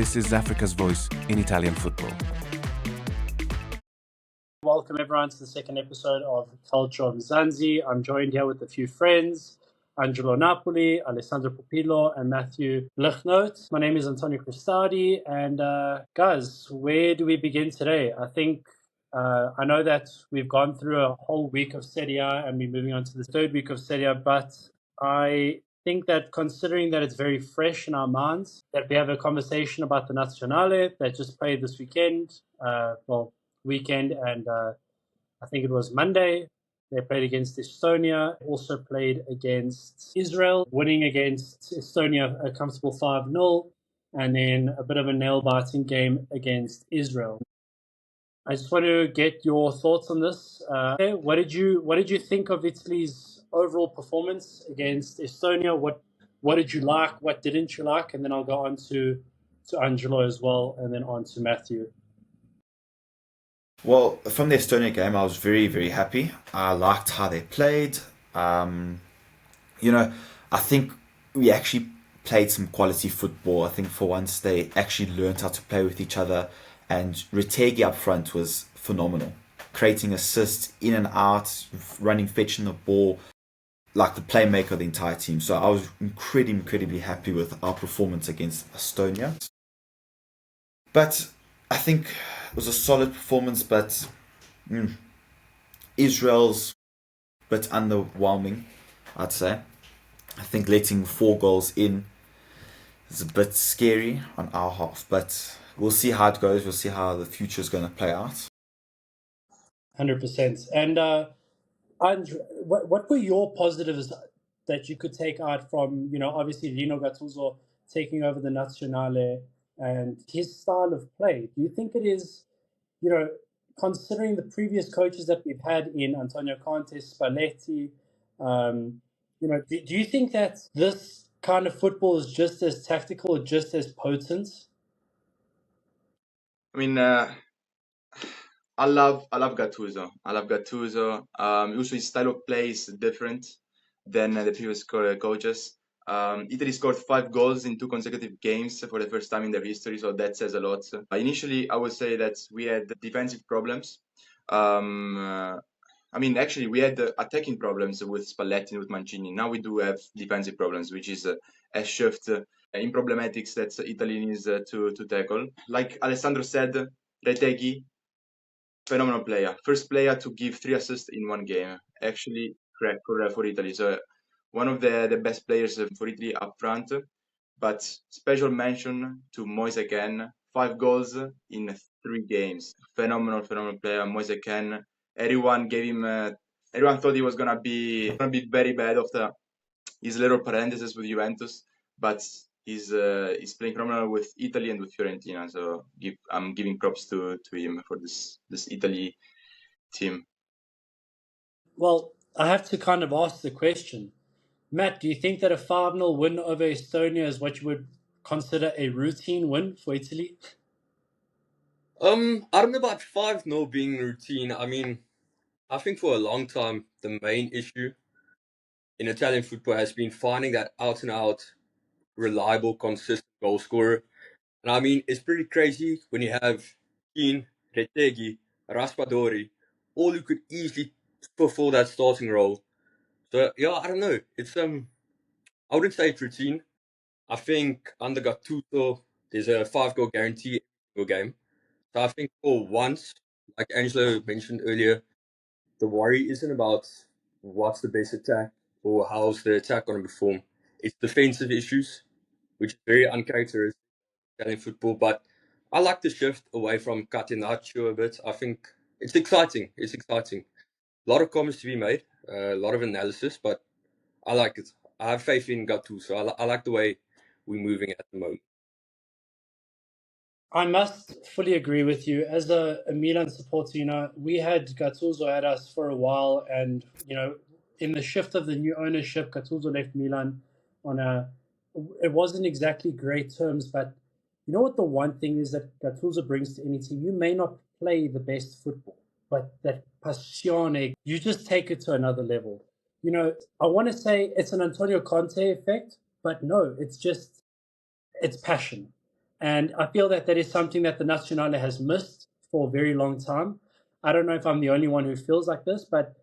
This is Africa's voice in Italian football. Welcome everyone to the second episode of Calcio Mzansi. I'm joined here with a few friends, Angelo Napoli, Alessandro Pupillo, and Matthew Lichnote. My name is Antonio Cristadi, and guys, where do we begin today? I know that we've gone through a whole week of Serie A and we're moving on to the third week of Serie A, but I think that considering that it's very fresh in our minds, that we have a conversation about the Nazionale that just played this weekend, weekend, and I think it was Monday. They played against Estonia, also played against Israel, winning against Estonia a comfortable 5-0, and then a bit of a nail-biting game against Israel. I just want to get your thoughts on this. What did you think of Italy's overall performance against Estonia? What did you like? What didn't you like? And then I'll go on to Angelo as well, and then on to Matthew. Well, from the Estonia game, I was very, very happy. I liked how they played. I think we actually played some quality football. I think for once they actually learned how to play with each other. And Retegui up front was phenomenal. Creating assists in and out, running, fetching the ball, like the playmaker of the entire team. So I was incredibly happy with our performance against Estonia. But I think it was a solid performance, but Israel's a bit underwhelming, I'd say. I think letting 4 goals in is a bit scary on our half, but we'll see how it goes. We'll see how the future is going to play out. 100%. And what were your positives that you could take out from, obviously Rino Gattuso taking over the Nazionale and his style of play? Do you think it is, considering the previous coaches that we've had in Antonio Conte, Spalletti, do you think that this kind of football is just as tactical or just as potent? I mean, I love Gattuso. Also, his style of play is different than the previous coaches. Italy scored 5 goals in 2 consecutive games for the first time in their history, so that says a lot. Initially, I would say that we had defensive problems. Actually, we had attacking problems with Spalletti and with Mancini. Now we do have defensive problems, which is a shift in problematics that Italy needs to tackle. Like Alessandro said, Retegui, phenomenal player. First player to give 3 assists in 1 game. Actually, correct for Italy. So one of the best players for Italy up front. But special mention to Moise Kean, 5 goals in 3 games. Phenomenal player, Moise Kean. Everyone thought he was gonna be very bad after his little parenthesis with Juventus, but he's playing phenomenal with Italy and with Fiorentina. So I'm giving props to him for this Italy team. Well, I have to kind of ask the question. Matt, do you think that a 5-0 win over Estonia is what you would consider a routine win for Italy? I don't know about 5-0 being routine. I think for a long time, the main issue in Italian football has been finding that out-and-out, reliable, consistent goal scorer. And it's pretty crazy when you have Kean, Retegui, Raspadori, all who could easily fulfill that starting role. So, yeah, I don't know. It's I wouldn't say it's routine. I think under Gattuso, there's a 5-goal guarantee every game. So I think for once, like Angelo mentioned earlier, the worry isn't about what's the best attack or how's the attack going to perform. It's defensive issues, which is very uncharacteristic of Italian football. But I like the shift away from Catenaccio a bit. I think it's exciting. A lot of comments to be made, a lot of analysis, but I like it. I have faith in Gattuso. I like the way we're moving at the moment. I must fully agree with you. As a Milan supporter, we had Gattuso at us for a while, and in the shift of the new ownership, Gattuso left Milan it wasn't exactly great terms, but you know what the one thing is that Gattuso brings to any team? You may not play the best football, but that passione, you just take it to another level. I want to say it's an Antonio Conte effect, but no, it's passion. And I feel that is something that the Nazionale has missed for a very long time. I don't know if I'm the only one who feels like this, but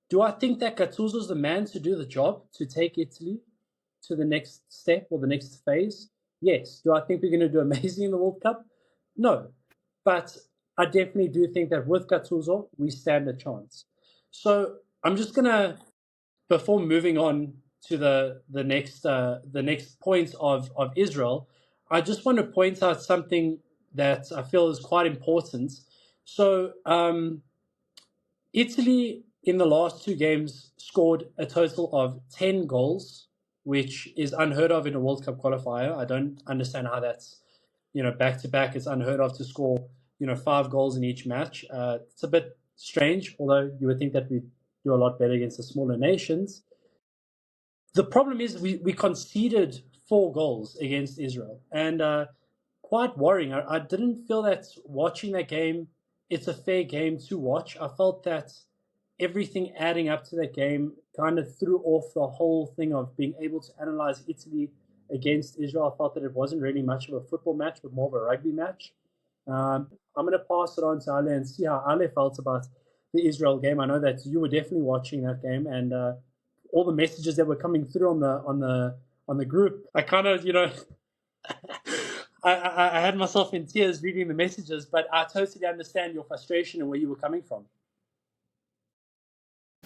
do I think that Gattuso's the man to do the job, to take Italy to the next step or the next phase? Yes. Do I think we're going to do amazing in the World Cup? No. But I definitely do think that with Gattuso, we stand a chance. So I'm just going to, before moving on to the next point of Israel, I just want to point out something that I feel is quite important. So Italy in the last two games scored a total of 10 goals, which is unheard of in a World Cup qualifier. I don't understand how that's, back to back. It's unheard of to score, 5 goals in each match. It's a bit strange, although you would think that we'd do a lot better against the smaller nations. The problem is we conceded 4 goals against Israel, and quite worrying. I didn't feel that watching that game, it's a fair game to watch. I felt that everything adding up to that game kind of threw off the whole thing of being able to analyze Italy against Israel. I felt that it wasn't really much of a football match, but more of a rugby match. I'm going to pass it on to Ale and see how Ale felt about the Israel game. I know that you were definitely watching that game, and all the messages that were coming through on the group, I kind of, I had myself in tears reading the messages, but I totally understand your frustration and where you were coming from.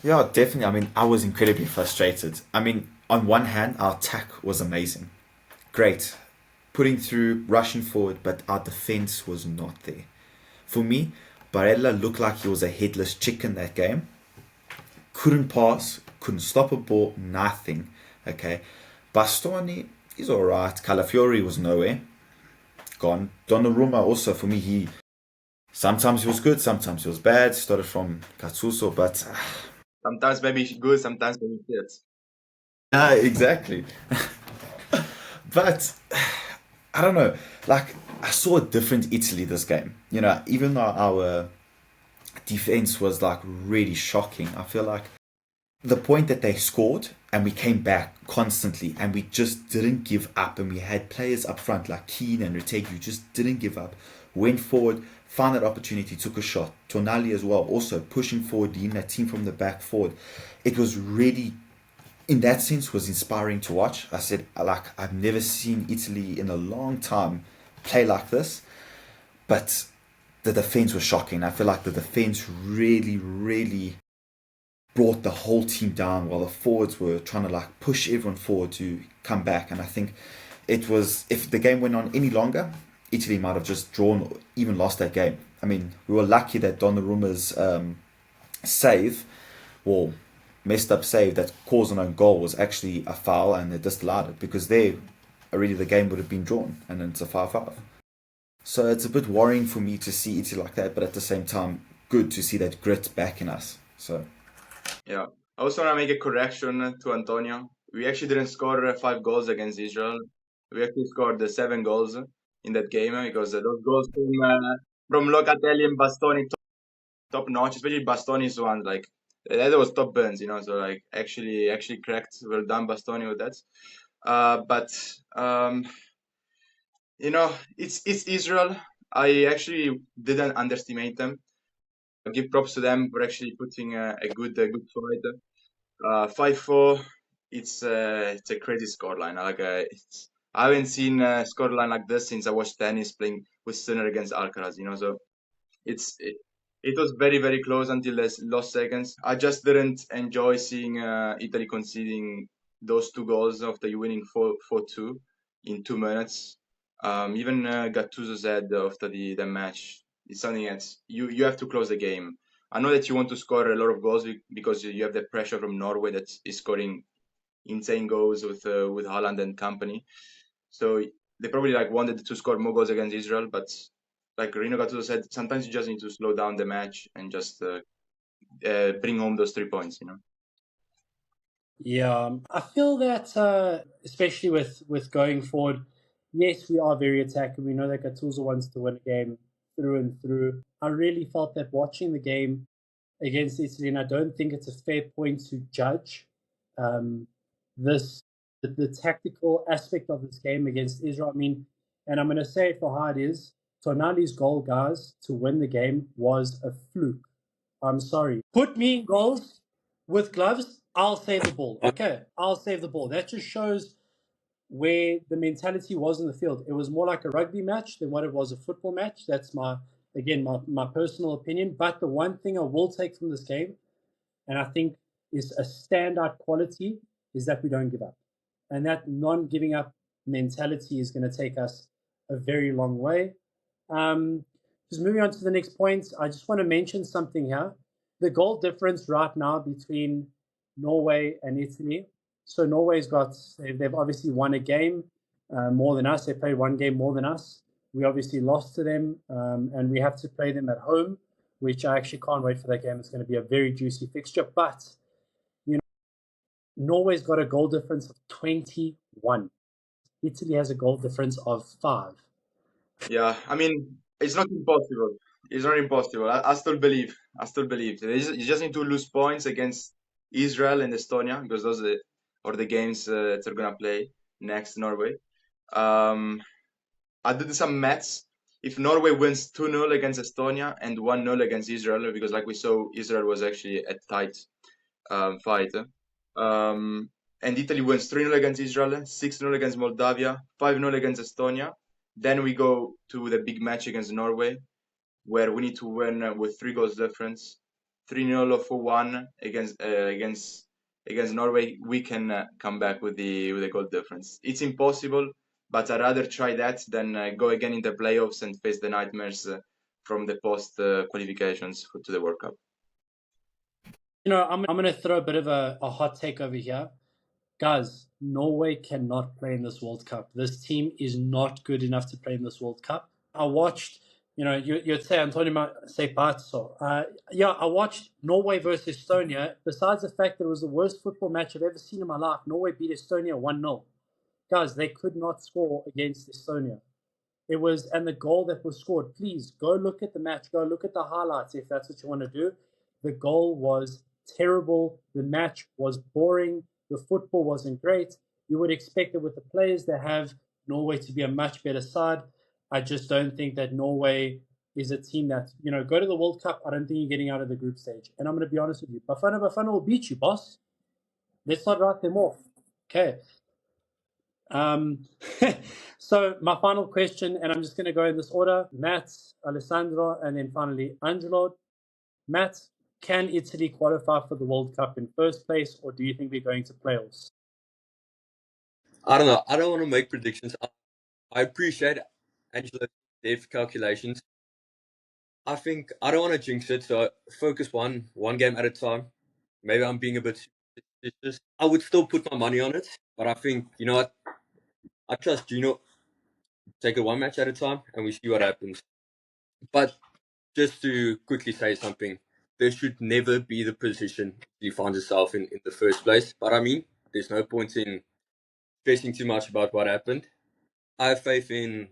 Yeah, definitely. I mean, I was incredibly frustrated. I mean, on one hand, our attack was amazing. Great. Putting through, rushing forward, but our defense was not there. For me, Barella looked like he was a headless chicken that game. Couldn't pass, couldn't stop a ball, nothing. Okay. Bastoni, he's alright. Calafiori was nowhere. Gone. Donnarumma also, for me, sometimes he was good, sometimes he was bad. Started from Gattuso, but sometimes maybe good, sometimes maybe shit. Exactly. But I don't know. Like, I saw a different Italy this game. Even though our defense was like really shocking, I feel like the point that they scored and we came back constantly and we just didn't give up, and we had players up front like Keane and Retegui just didn't give up, went forward, found that opportunity, took a shot. Tonali as well, also pushing forward, leading that team from the back forward. It was really, in that sense, was inspiring to watch. I said, like, I've never seen Italy in a long time play like this, but the defense was shocking. I feel like the defense really brought the whole team down while the forwards were trying to like push everyone forward to come back. And I think it was, if the game went on any longer, Italy might have just drawn or even lost that game. I mean, we were lucky that Donnarumma's save, well, messed up save that caused an own goal was actually a foul, and they disallowed it, because there already the game would have been drawn and it's a 5-5. So it's a bit worrying for me to see Italy like that, but at the same time, good to see that grit back in us. So yeah, I also want to make a correction to Antonio. We actually didn't score 5 goals against Israel. We actually scored 7 goals in that game, because those goals from Locatelli and Bastoni top notch, especially Bastoni's one, like that was top burns, so like actually cracked. Well done, Bastoni, with that. But it's Israel. I actually didn't underestimate them. I give props to them for actually putting a good fight. 5-4. It's a crazy scoreline. I haven't seen a scoreline like this since I watched tennis playing with Sinner against Alcaraz. So it was very close until the last seconds. I just didn't enjoy seeing Italy conceding those 2 goals after you winning 4-2 in 2 minutes. Even Gattuso said after the match, it's something that you have to close the game. I know that you want to score a lot of goals because you have the pressure from Norway that is scoring insane goals with Haaland and company. So they probably wanted to score more goals against Israel, but like Rino Gattuso said, sometimes you just need to slow down the match and just bring home those 3 points. Yeah, I feel that especially with going forward, yes, we are very attacking. We know that Gattuso wants to win a game through and through. I really felt that watching the game against Italy, and I don't think it's a fair point to judge the tactical aspect of this game against Israel. I mean, And I'm going to say it for how it is. Tonali's goal, guys, to win the game was a fluke. I'm sorry. Put me in goals with gloves, I'll save the ball. Okay, I'll save the ball. That just shows where the mentality was in the field. It was more like a rugby match than what it was a football match. That's my personal opinion. But the one thing I will take from this game, and I think is a standout quality, is that we don't give up. And that non-giving up mentality is going to take us a very long way. Just moving on to the next point, I just want to mention something here. The goal difference right now between Norway and Italy. So they've obviously won a game more than us. They played one game more than us. We obviously lost to them, and we have to play them at home, which I actually can't wait for that game. It's going to be a very juicy fixture. But, Norway's got a goal difference of 21. Italy has a goal difference of 5. Yeah, I mean, it's not impossible. It's not impossible. I still believe. You just need to lose points against Israel and Estonia, because those are the games that they're gonna play next, Norway. I did some maths. If Norway wins 2-0 against Estonia and 1-0 against Israel, because like we saw, Israel was actually a tight fight. And Italy wins 3-0 against Israel, 6-0 against Moldavia, 5-0 against Estonia. Then we go to the big match against Norway, where we need to win with 3 goals difference. 3-0 or 4-1 against Norway. We can come back with the goal difference. It's impossible, but I'd rather try that than go again in the playoffs and face the nightmares from the post qualifications to the World Cup. I'm going to throw a bit of a hot take over here. Guys, Norway cannot play in this World Cup. This team is not good enough to play in this World Cup. I watched, you'd say Antonio might say Pazzo. I watched Norway versus Estonia. Besides the fact that it was the worst football match I've ever seen in my life, Norway beat Estonia 1-0. Guys, they could not score against Estonia. And the goal that was scored, please go look at the match, go look at the highlights if that's what you want to do. The goal was terrible. The match was boring. The football wasn't great. You would expect it with the players they have, Norway to be a much better side. I just don't think that Norway is a team that, go to the World Cup. I don't think you're getting out of the group stage. And I'm going to be honest with you. Bafana will beat you, boss. Let's not write them off. Okay. So my final question, and I'm just going to go in this order: Matt, Alessandro, and then finally Angelo. Matt, can Italy qualify for the World Cup in first place, or do you think we're going to playoffs? I don't know. I don't want to make predictions. I appreciate Angelo's depth calculations. I think I don't want to jinx it, so focus one game at a time. Maybe I'm being a bit superstitious. I would still put my money on it, but I think, you know what? I trust Gino. Take it one match at a time, and we see what happens. But just to quickly say something, there should never be the position you find yourself in the first place. But I mean, there's no point in stressing too much about what happened. I have faith in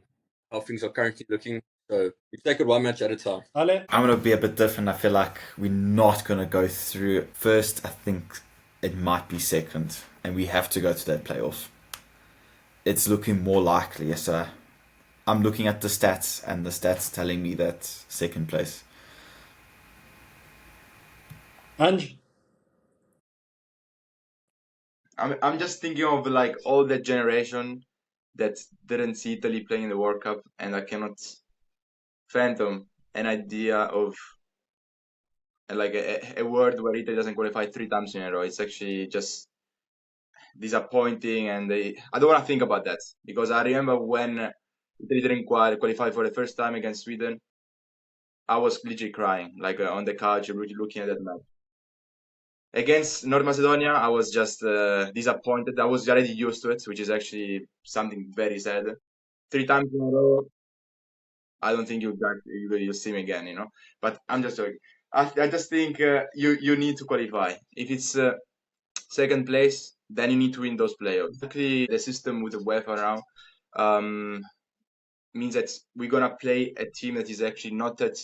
how things are currently looking. So we take it one match at a time. Ale? I'm going to be a bit different. I feel like we're not going to go through first. I think it might be second, and we have to go to that playoff. It's looking more likely. So I'm looking at the stats, and the stats telling me that second place. Ange? I'm just thinking of like all that generation that didn't see Italy playing in the World Cup, and I cannot fathom an idea of like a world where Italy doesn't qualify 3 times in a row. It's actually just disappointing, and I don't want to think about that, because I remember when Italy didn't qualify for the first time against Sweden, I was literally crying, like on the couch, really looking at that match. Against North Macedonia, I was just disappointed. I was already used to it, which is actually something very sad. 3 times in a row, I don't think you'll see me again, But I'm just joking. I just think you need to qualify. If it's second place, then you need to win those playoffs. Actually, the system with the UEFA now means that we're gonna play a team that is actually not that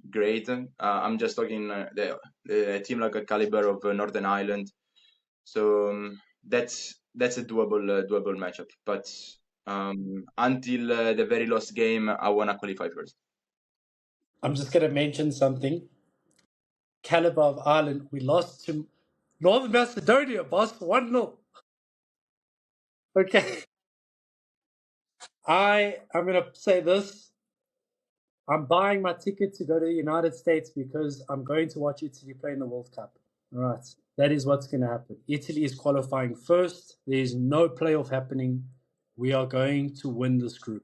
great. I'm just talking the team like a caliber of Northern Ireland. So that's a doable matchup. But Until the very last game, I want to qualify first. I'm just going to mention something. Caliber of Ireland, we lost to Northern Macedonia, boss, 1-0. Okay. I'm going to say this. I'm buying my ticket to go to the United States because I'm going to watch Italy play in the World Cup. All right. That is what's going to happen. Italy is qualifying first. There is no playoff happening. We are going to win this group.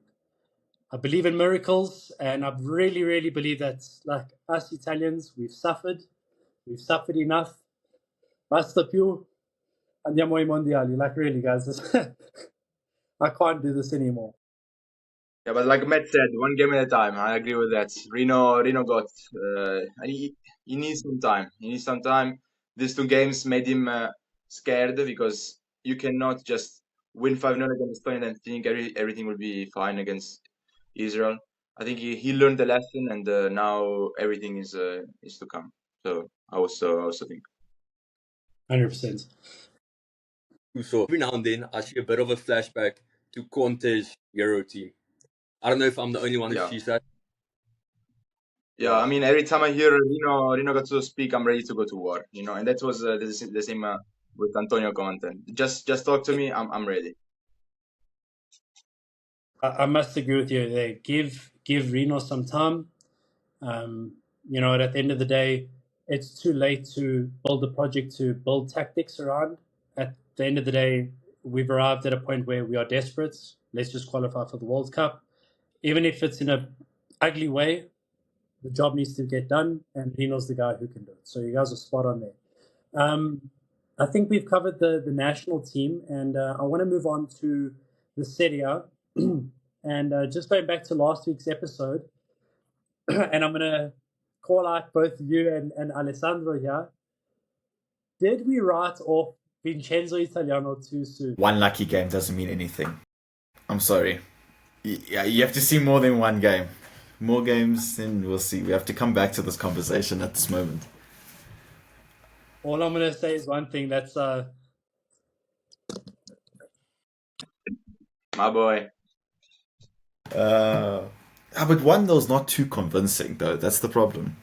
I believe in miracles, and I really, really believe that, like us Italians, we've suffered. We've suffered enough. Basta più. Andiamo ai mondiali. Like, really, guys. I can't do this anymore. Yeah, but like Matt said, one game at a time. I agree with that. Rino got. He needs some time. He needs some time. These 2 games made him scared because you cannot just win 5-0 against Spain and think everything will be fine against Israel. I think he learned the lesson, and now everything is to come. So I also think. 100%. So every now and then, I see a bit of a flashback to Conte's Euro team. I don't know if I'm the only one who sees that. Yeah, I mean, every time I hear Rino got to speak, I'm ready to go to war. And that was the same with Antonio Conte. Just talk to me, I'm ready. I must agree with you there. Give Reno some time. At the end of the day, it's too late to build a project to build tactics around. At the end of the day, we've arrived at a point where we are desperate. Let's just qualify for the World Cup. Even if it's in an ugly way, the job needs to get done, and Reno's the guy who can do it. So you guys are spot on there. I think we've covered the national team, and I want to move on to the Serie A. And just going back to last week's episode, and I'm going to call out both you and Alessandro here. Did we write off Vincenzo Italiano too soon? One lucky game doesn't mean anything. I'm sorry. Yeah, you have to see more than one game. More games, and we'll see. We have to come back to this conversation at this moment. All I'm going to say is one thing. That's my boy. But 1-0 is not too convincing, though. That's the problem.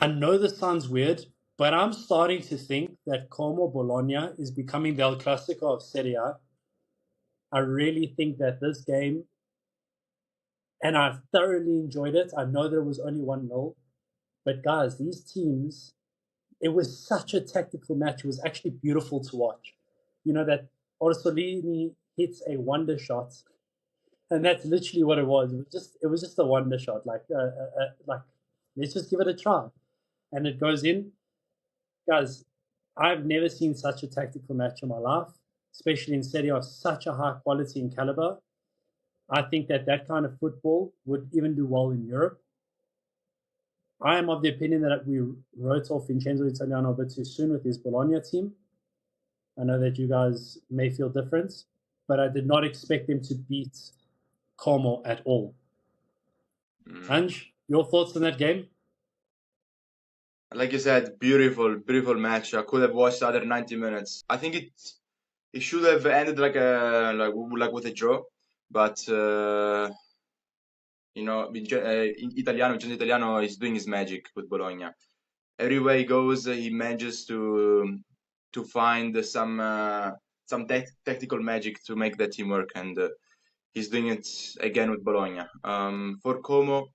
I know this sounds weird, but I'm starting to think that Como Bologna is becoming the El Clasico of Serie A. I really think that this game, and I thoroughly enjoyed it. I know there was only 1-0, but guys, these teams, it was such a tactical match. It was actually beautiful to watch. That Orsolini hits a wonder shot, and that's literally what it was. It was just a wonder shot. Like let's just give it a try, and it goes in. Guys, I've never seen such a tactical match in my life, especially in Serie A of such a high quality and caliber. I think that kind of football would even do well in Europe. I am of the opinion that we wrote off Vincenzo Italiano a bit too soon with his Bologna team. I know that you guys may feel different, but I did not expect him to beat Como at all. Ange, your thoughts on that game? Like you said, beautiful match. I could have watched the other 90 minutes. I think it should have ended like with a draw, but Vincenzo Italiano is doing his magic with Bologna. Everywhere he goes, he manages to find some tactical magic to make that team work, and he's doing it again with Bologna. For Como,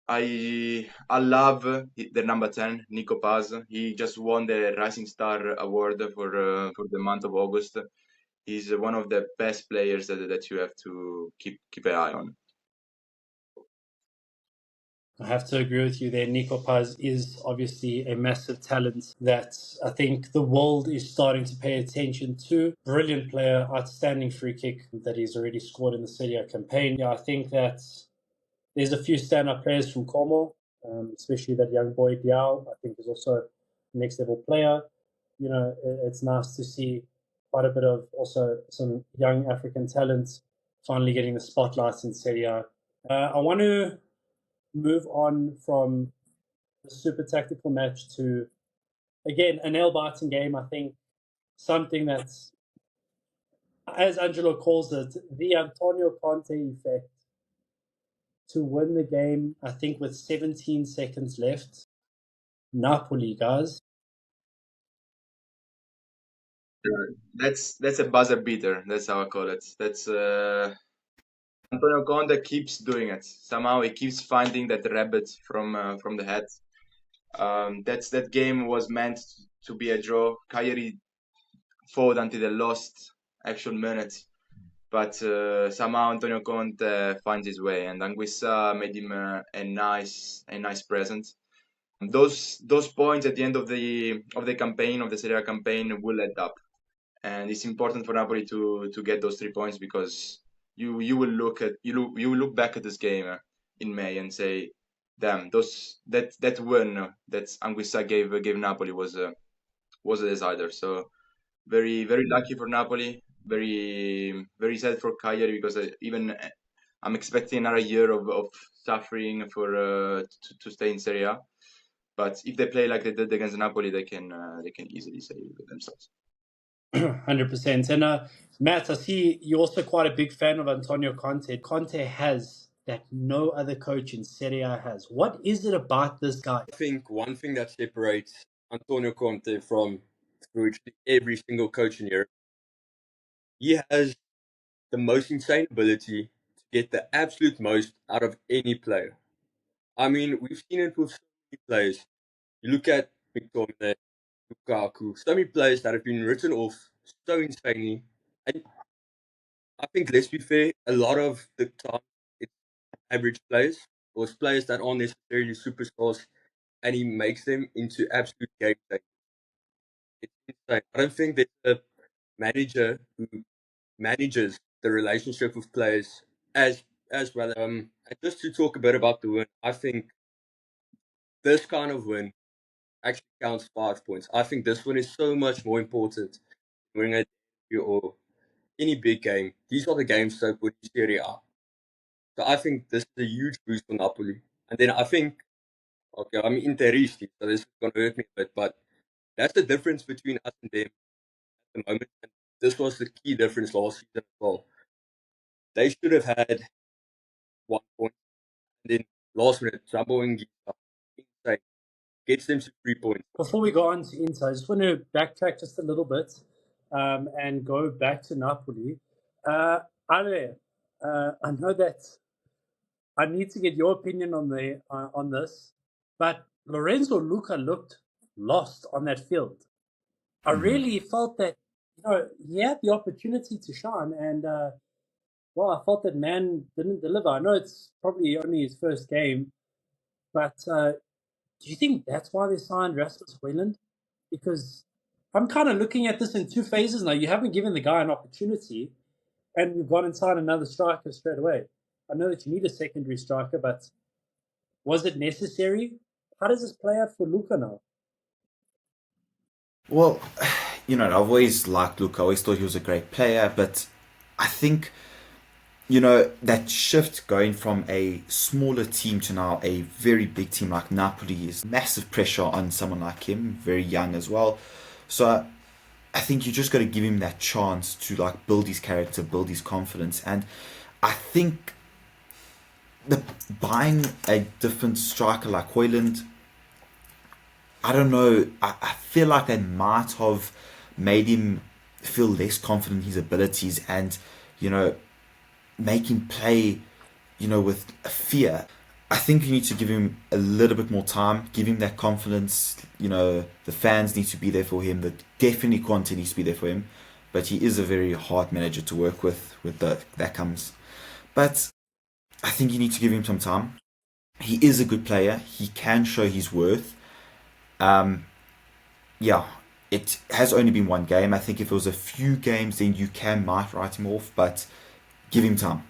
I love the number 10, Nico Paz. He just won the Rising Star Award for the month of August. He's one of the best players that you have to keep an eye on. I have to agree with you there. Nico Paz is obviously a massive talent that I think the world is starting to pay attention to. Brilliant player, outstanding free kick that he's already scored in the Serie A campaign. Yeah, I think that there's a few stand-up players from Como, especially that young boy Diao. I think is also a next-level player. It's nice to see quite a bit of also some young African talent finally getting the spotlight in Serie A. I want to move on from the super tactical match to, again, a nail-biting game. I think something that's As Angelo calls it, the Antonio Conte effect, to win the game, I think, with 17 seconds left. Napoli, guys. That's a buzzer beater. That's how I call it. That's Antonio Conte keeps doing it. Somehow he keeps finding that rabbit from the head. That game was meant to be a draw. Cagliari fought until the last actual minute, but somehow Antonio Conte finds his way, and Anguissa made him a nice present. Those points at the end of the campaign, of the Serie A campaign, will add up, and it's important for Napoli to get those 3 points, because you will look back at this game in May and say, damn, that win that Anguissa gave Napoli was a decider. So very lucky for Napoli. Very sad for Cagliari, because I'm expecting another year of suffering for to stay in Serie A. But if they play like they did against Napoli, they can easily save themselves. 100%. And Matt, I see you're also quite a big fan of Antonio Conte. Conte has that no other coach in Serie A has. What is it about this guy? I think one thing that separates Antonio Conte from virtually every single coach in Europe, he has the most insane ability to get the absolute most out of any player. I mean, we've seen it with so many players. You look at McTominay, Lukaku, so many players that have been written off so insanely. And I think, let's be fair, a lot of the time it's average players, or it's players that aren't necessarily superstars, and he makes them into absolute game changers. It's insane. I don't think there's a manager who manages the relationship with players as well. And just to talk a bit about the win, I think this kind of win actually counts 5 points. I think this one is so much more important than winning a derby or any big game. These are the games that put you Serie A. So I think this is a huge boost for Napoli. And then I think, okay, I'm Interisti, so this is going to hurt me a bit, but that's the difference between us and them at the moment. And this was the key difference last season as well. They should have had 1 point, and then last minute, Jumbo and Gita, insane, gets them to 3 points. Before we go on to Inter, I just want to backtrack just a little bit and go back to Napoli. Ale, I know that I need to get your opinion on this, but Lorenzo Luca looked lost on that field. I really felt that he had the opportunity to shine, and I felt that man didn't deliver. I know it's probably only his first game, but do you think that's why they signed Rasmus Højlund? Because I'm kind of looking at this in two phases now. You haven't given the guy an opportunity, and you've gone and signed another striker straight away. I know that you need a secondary striker, but was it necessary? How does this play out for Luca now? Well, I've always liked Luca. I always thought he was a great player, but I think, that shift going from a smaller team to now a very big team like Napoli is massive pressure on someone like him, very young as well. So I think you just got to give him that chance to build his character, build his confidence. And I think buying a different striker like Højlund, I don't know, I feel like they might have made him feel less confident in his abilities and, make him play, with fear. I think you need to give him a little bit more time, give him that confidence. The fans need to be there for him. Definitely Conte needs to be there for him. But he is a very hard manager to work with that comes. But I think you need to give him some time. He is a good player. He can show his worth. It has only been one game. I think if it was a few games, then you might write him off, but give him time.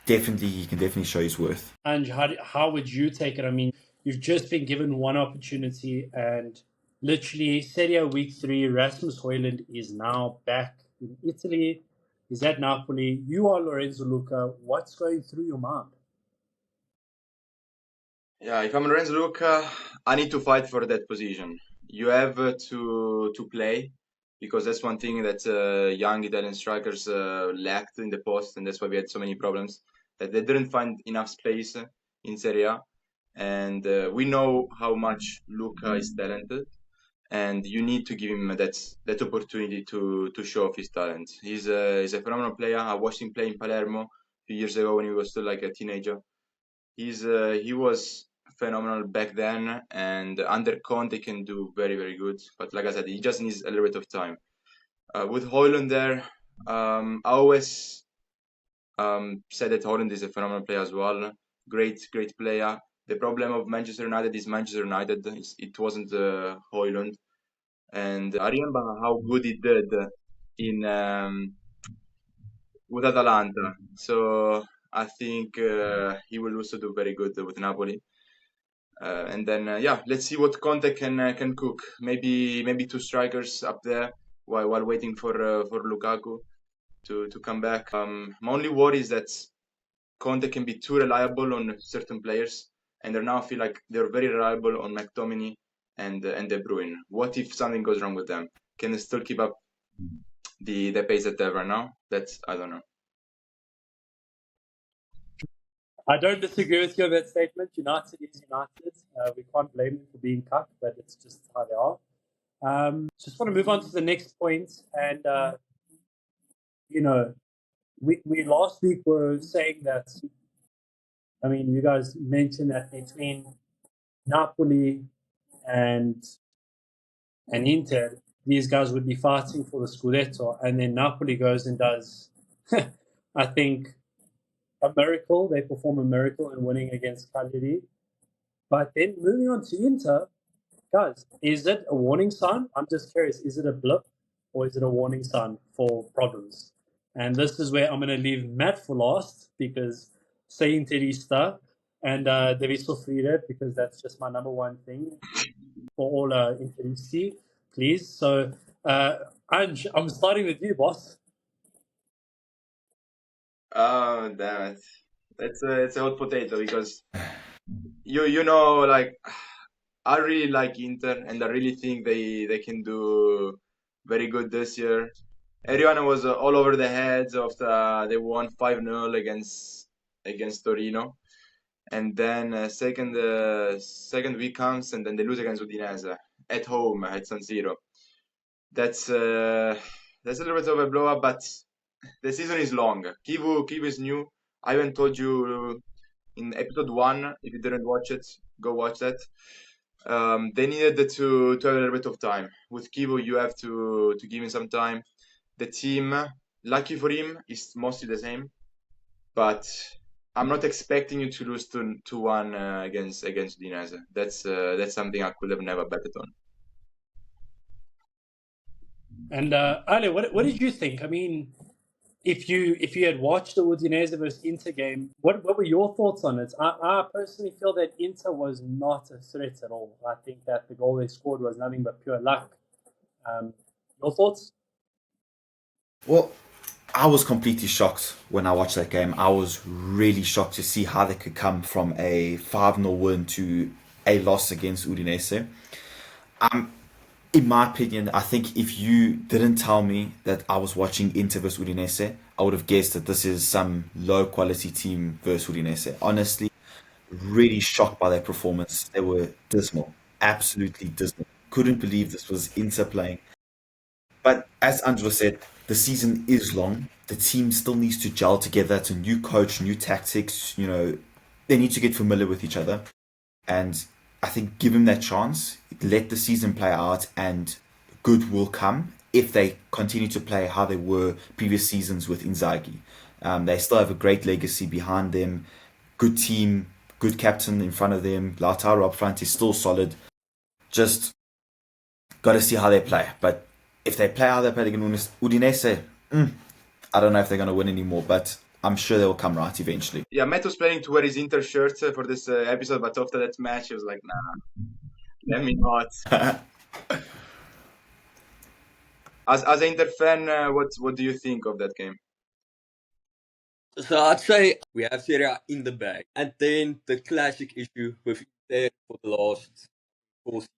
He can definitely show his worth. And how would you take it? I mean, you've just been given one opportunity, and literally Serie A week 3, Rasmus Højlund is now back in Italy. He's at Napoli. You are Lorenzo Luca. What's going through your mind? Yeah, if I'm Lorenzo Luca, I need to fight for that position. You have to play. because that's one thing that young Italian strikers lacked in the post, and that's why we had so many problems, that they didn't find enough space in Serie A. And we know how much Luca is talented, and you need to give him that opportunity to show off his talent. He's a phenomenal player. I watched him play in Palermo a few years ago when he was still like a teenager. He was phenomenal back then, and under Conte can do very, very good. But like I said, he just needs a little bit of time. With Højlund there, I always said that Højlund is a phenomenal player as well. Great player. The problem of Manchester United is Manchester United. It wasn't Højlund. And I remember how good he did in with Atalanta. So I think he will also do very good with Napoli. And then yeah, let's see what Conte can cook. Maybe two strikers up there while waiting for Lukaku to come back. My only worry is that Conte can be too reliable on certain players, and I now feel like they're very reliable on McTominay and De Bruyne. What if something goes wrong with them? Can they still keep up the pace that they have right now? That's, I don't know. I don't disagree with you on that statement. United is United. We can't blame them for being cut, but it's just how they are. Just want to move on to the next point. And, you know, we last week were saying that, I mean, you guys mentioned that between Napoli and Inter, these guys would be fighting for the Scudetto. And then Napoli goes and does, I think, a miracle. They perform a miracle in winning against Cagliari. But then moving on to Inter, guys, is it a warning sign? I'm just curious, is it a blip or is it a warning sign for problems? And this is where I'm going to leave Matt for last, because say Interista and devi soffrire, because that's just my number one thing for all Interisti, please. So, Ange, I'm starting with you, boss. Oh, damn it. It's a hot potato, because you know, like, I really like Inter, and I really think they can do very good this year. Everyone was all over the heads after they won 5-0 against Torino, and then second week comes, and then they lose against Udinese at home at San Siro. That's a little bit of a blow up, but the season is long. Kivu is new. I haven't told you in episode 1. If you didn't watch it, go watch that. They needed to have a little bit of time. With Kivu, you have to give him some time. The team, lucky for him, is mostly the same, but I'm not expecting you to lose 2-1 against Udinese. That's something I could have never betted on. And Ale, what did you think? I mean, if you had watched the Udinese versus Inter game, what were your thoughts on it? I personally feel that Inter was not a threat at all. I think that the goal they scored was nothing but pure luck. Your thoughts? Well, I was completely shocked when I watched that game. I was really shocked to see how they could come from a 5-0 win to a loss against Udinese. In my opinion, I think if you didn't tell me that I was watching Inter versus Udinese, I would have guessed that this is some low quality team versus Udinese. Honestly, really shocked by their performance. They were dismal, absolutely dismal. Couldn't believe this was Inter playing. But as Angelo said, the season is long. The team still needs to gel together. It's a new coach, new tactics. They need to get familiar with each other. And I think give them that chance, let the season play out, and good will come if they continue to play how they were previous seasons with Inzaghi. They still have a great legacy behind them. Good team, good captain in front of them. Lautaro up front is still solid. Just got to see how they play. But if they play how they played against Udinese, I don't know if they're going to win anymore, but I'm sure they will come right eventually. Yeah, Matt was planning to wear his Inter shirt for this episode, but after that match, he was like, nah, let me not. As an Inter fan, what do you think of that game? So I'd say we have Serie A in the bag. And then the classic issue with Inter for the last 4 seasons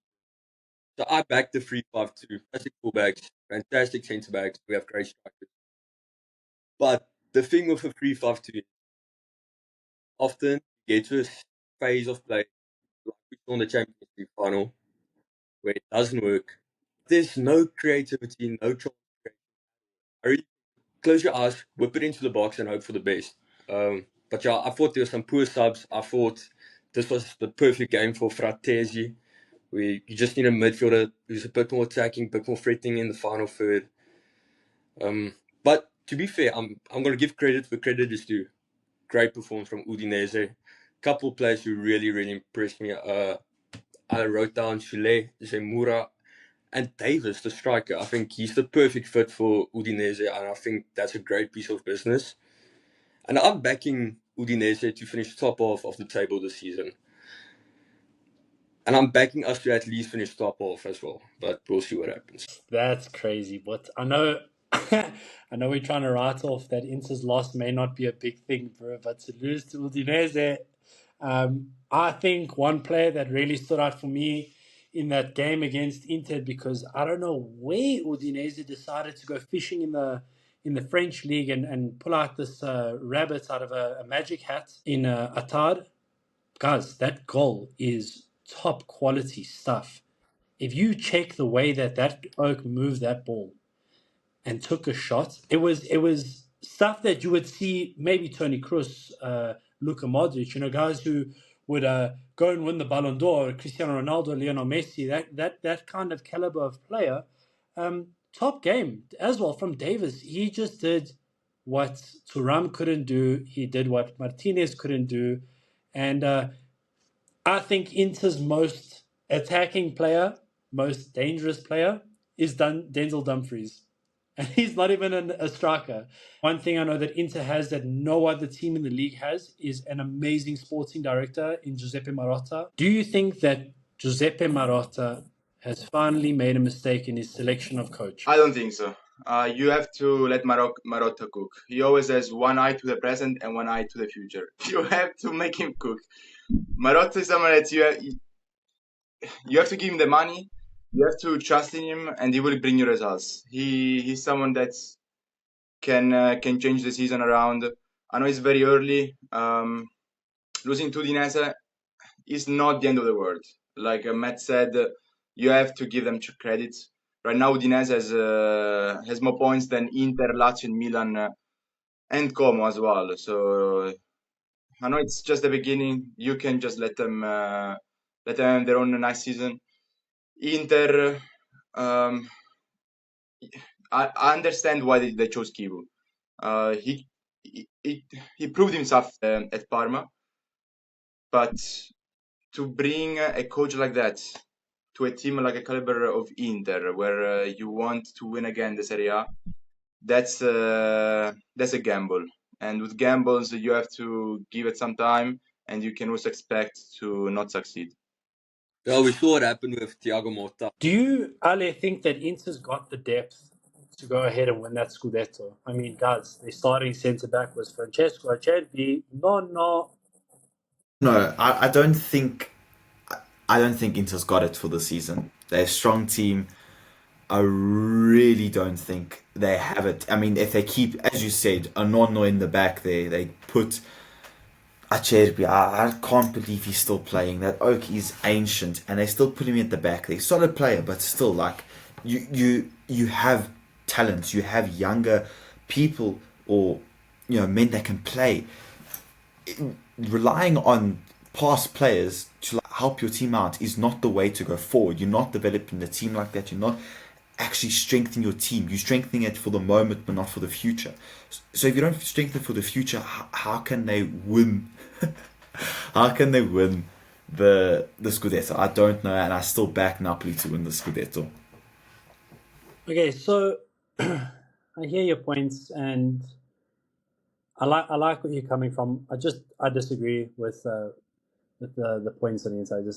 So I back the 3-5-2. Fantastic fullbacks, fantastic centre backs. We have great strikers. But the thing with a 3-5-2 is often you get to a phase of play like we saw in the Champions League final where it doesn't work. There's no creativity, no chance. I really close your eyes, whip it into the box, and hope for the best. But yeah, I thought there were some poor subs. I thought this was the perfect game for Fratesi. You just need a midfielder who's a bit more attacking, a bit more threatening in the final third. But to be fair, I'm going to give credit where credit is due. Great performance from Udinese. Couple players who really, really impressed me. I wrote down Chile, Zemura, and Davis, the striker. I think he's the perfect fit for Udinese, and I think that's a great piece of business. And I'm backing Udinese to finish top half of the table this season. And I'm backing us to at least finish top half as well. But we'll see what happens. That's crazy. But I know I know we're trying to write off that Inter's loss may not be a big thing, bro, but to lose to Udinese, I think one player that really stood out for me in that game against Inter, because I don't know where Udinese decided to go fishing in the French league and pull out this rabbit out of a magic hat in Attard. Guys, that goal is top quality stuff. If you check the way that oak moved that ball and took a shot, it was stuff that you would see maybe Toni Kroos, Luka Modric, guys who would go and win the Ballon d'Or, Cristiano Ronaldo, Lionel Messi, that kind of caliber of player. Top game as well from Davis. He just did what Thuram couldn't do. He did what Martinez couldn't do. And I think Inter's most attacking player, most dangerous player, is Denzel Dumfries. And he's not even a striker. One thing I know that Inter has that no other team in the league has is an amazing sporting director in Giuseppe Marotta. Do you think that Giuseppe Marotta has finally made a mistake in his selection of coach? I don't think so. You have to let Marotta cook. He always has one eye to the present and one eye to the future. You have to make him cook. Marotta is someone that you have to give him the money. You have to trust in him, and he will bring you results. He's someone that can change the season around. I know it's very early. Losing to Udinese is not the end of the world. Like Matt said, you have to give them credit. Right now, Udinese has more points than Inter, Lazio, and Milan, and Como as well. So I know it's just the beginning. You can just let them have their own nice season. Inter, I understand why they chose Kivu. He proved himself at Parma, but to bring a coach like that to a team like a caliber of Inter, where you want to win again the Serie A, that's a gamble. And with gambles, you have to give it some time, and you can also expect to not succeed. Well, we saw what happened with Thiago Motta. Do you, Ale, think that Inter's got the depth to go ahead and win that Scudetto? I mean, guys, their starting centre-back was Francesco Acerbi. No, I don't think Inter's got it for the season. They're a strong team. I really don't think they have it. I mean, if they keep, as you said, a Nono in the back there, they put Acerbi. I can't believe he's still playing. That Oak is ancient, and they still put him at the back. They're a solid player, but still, like you have talents. You have younger people or men that can play. Relying on past players to help your team out is not the way to go forward. You're not developing the team like that. You're not actually strengthening your team. You're strengthening it for the moment, but not for the future. So if you don't strengthen for the future, how can they win? How can they win the Scudetto? I don't know, and I still back Napoli to win the Scudetto. Okay, so I hear your points, and I like where you're coming from. I disagree with the points on the inside.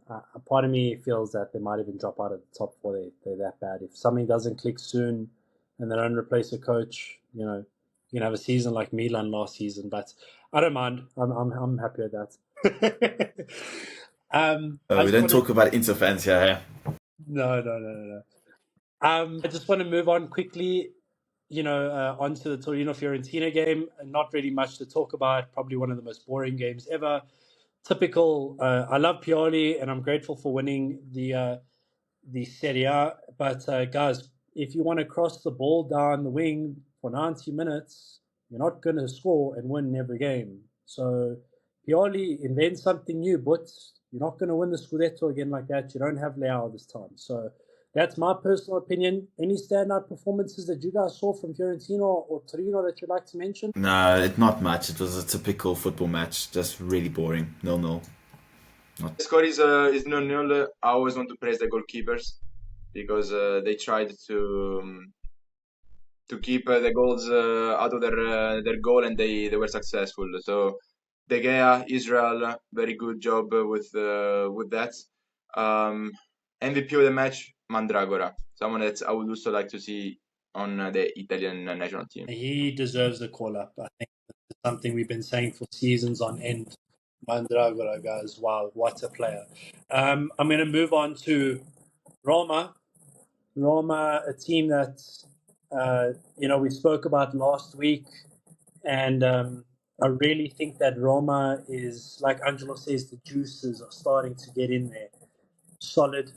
A part of me feels that they might even drop out of the top four. They're that bad. If something doesn't click soon and they don't replace a coach, you can have a season like Milan last season. But I don't mind. I'm happy with that. We don't talk about Inter fans here. No, no, no, no, no. I just want to move on quickly, onto the Torino-Fiorentina game. Not really much to talk about. Probably one of the most boring games ever. Typical. I love Pioli, and I'm grateful for winning the Serie A. But guys, if you want to cross the ball down the wing for 90 minutes, you're not going to score and win every game. So Pioli, invent something new, but you're not going to win the Scudetto again like that. You don't have Leao this time. So that's my personal opinion. Any standout performances that you guys saw from Fiorentina or Torino that you'd like to mention? No, not much. It was a typical football match, just really boring. 0-0. The score is 0-0. I always want to praise the goalkeepers because they tried to keep the goals out of their goal, and they were successful. So De Gea, Israel, very good job with that. MVP of the match, Mandragora, someone that I would also like to see on the Italian national team. He deserves a call up. I think it's something we've been saying for seasons on end. Mandragora, guys, wow, what a player. I'm going to move on to Roma. Roma, a team that we spoke about last week, and I really think that Roma is, like Angelo says, the juices are starting to get in there. Solid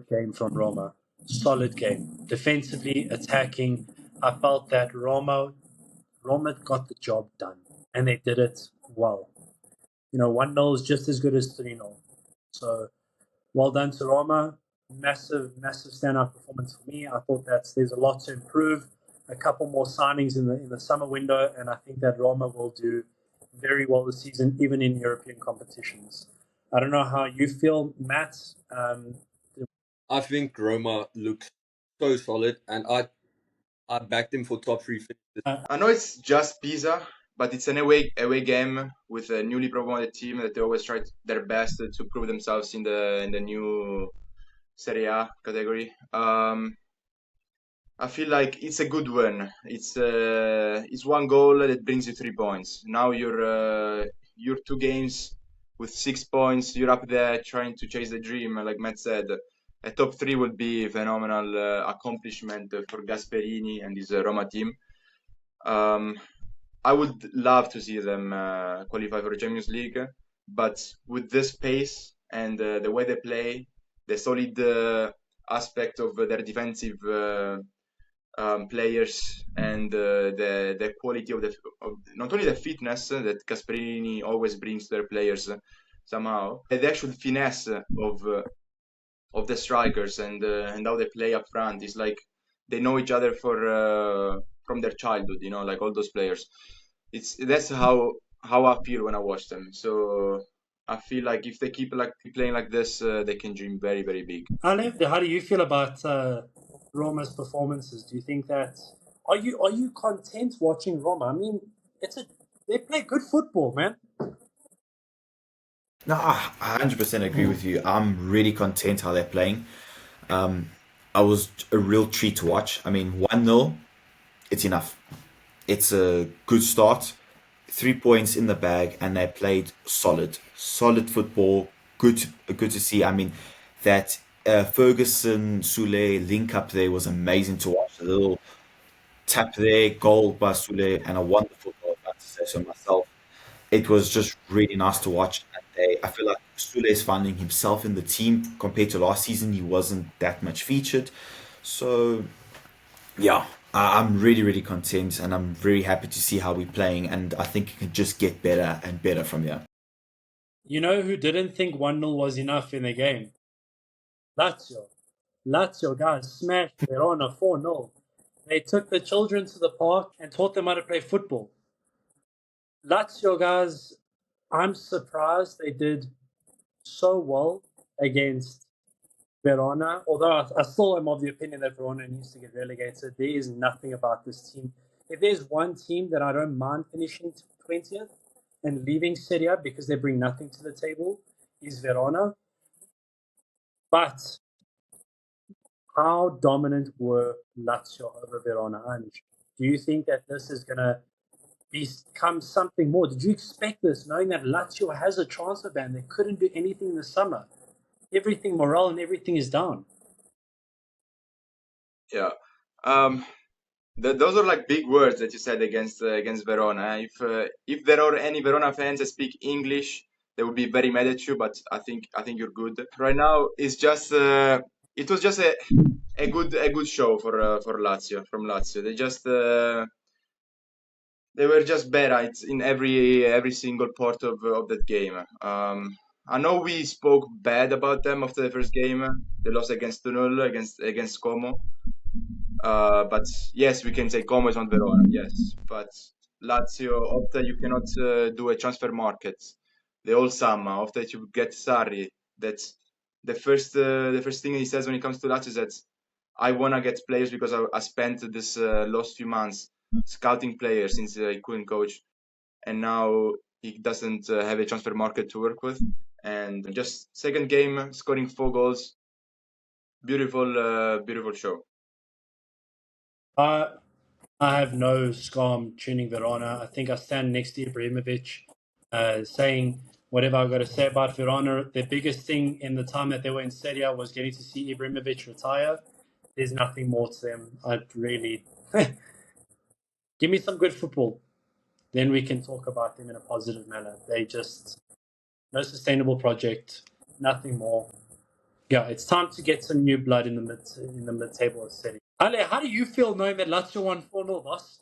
game from Roma. Solid game. Defensively, attacking. I felt that Roma got the job done, and they did it well. 1-0 is just as good as 3-0. So, well done to Roma. Massive standout performance for me. I thought that there's a lot to improve. A couple more signings in the summer window, and I think that Roma will do very well this season, even in European competitions. I don't know how you feel, Matt. I think Roma looks so solid, and I backed them for top three finishes. I know it's just Pisa, but it's an away game with a newly promoted team that they always try their best to prove themselves in the new Serie A category. I feel like it's a good win. It's one goal that brings you 3 points. Now you're 2 games with 6 points. You're up there trying to chase the dream. Like Matt said, a top 3 would be a phenomenal accomplishment for Gasperini and his Roma team. I would love to see them qualify for the Champions League, but with this pace and the way they play, the solid aspect of their defensive players and the quality of not only the fitness that Gasperini always brings to their players somehow, the actual finesse of the strikers and how they play up front is like they know each other from their childhood, like all those players. That's how I feel when I watch them. So I feel like if they keep playing like this, they can dream very, very big. Ale, how do you feel about Roma's performances? Do you think that are you content watching Roma? I mean, they play good football, man. No, I 100% agree with you. I'm really content how they're playing. I was a real treat to watch. I mean, 1-0, it's enough. It's a good start. 3 points in the bag, and they played solid football. Good to see. I mean, that Ferguson Sule link up there was amazing to watch. A little tap there, goal by Sule, and a wonderful goal, if I have to say so myself. It was just really nice to watch. And I feel like Sule is finding himself in the team compared to last season. He wasn't that much featured. So, yeah, I'm really, really content, and I'm very happy to see how we're playing. And I think it can just get better and better from here. You know who didn't think 1-0 was enough in the game? Lazio. Lazio, guys, smashed Verona 4-0. They took the children to the park and taught them how to play football. Lazio, guys, I'm surprised they did so well against Verona, although I still am of the opinion that Verona needs to get relegated. There is nothing about this team. If there's one team that I don't mind finishing 20th and leaving Serie A because they bring nothing to the table, is Verona. But how dominant were Lazio over Verona, Ange? Do you think that this is going to become something more? Did you expect this, knowing that Lazio has a transfer ban? They couldn't do anything in the summer. Everything, morale and everything is down. Yeah. Those are like big words that you said against Verona. If there are any Verona fans that speak English, they would be very mad at you. But I think you're good right now. It's just it was just a good show for Lazio from Lazio. They were just better in every single part of that game. I know we spoke bad about them after the first game. They lost against 2-0 against Como. But yes, we can say Como is on Verona, yes. But Lazio, after you cannot do a transfer market the whole summer, after you get Sarri, that's the first thing he says when he comes to Lazio is that I wanna get players because I spent this last few months scouting players since he couldn't coach, and now he doesn't have a transfer market to work with. And just second game, scoring 4 goals, beautiful show. I have no scam tuning Verona. I think I stand next to Ibrahimovic, saying whatever I got to say about Verona. The biggest thing in the time that they were in Serie A was getting to see Ibrahimovic retire. There's nothing more to them. I'd really give me some good football, then we can talk about them in a positive manner. They just no sustainable project, nothing more. Yeah, it's time to get some new blood in the mid table of Serie. Ale, how do you feel knowing that Lazio won 4-0, boss?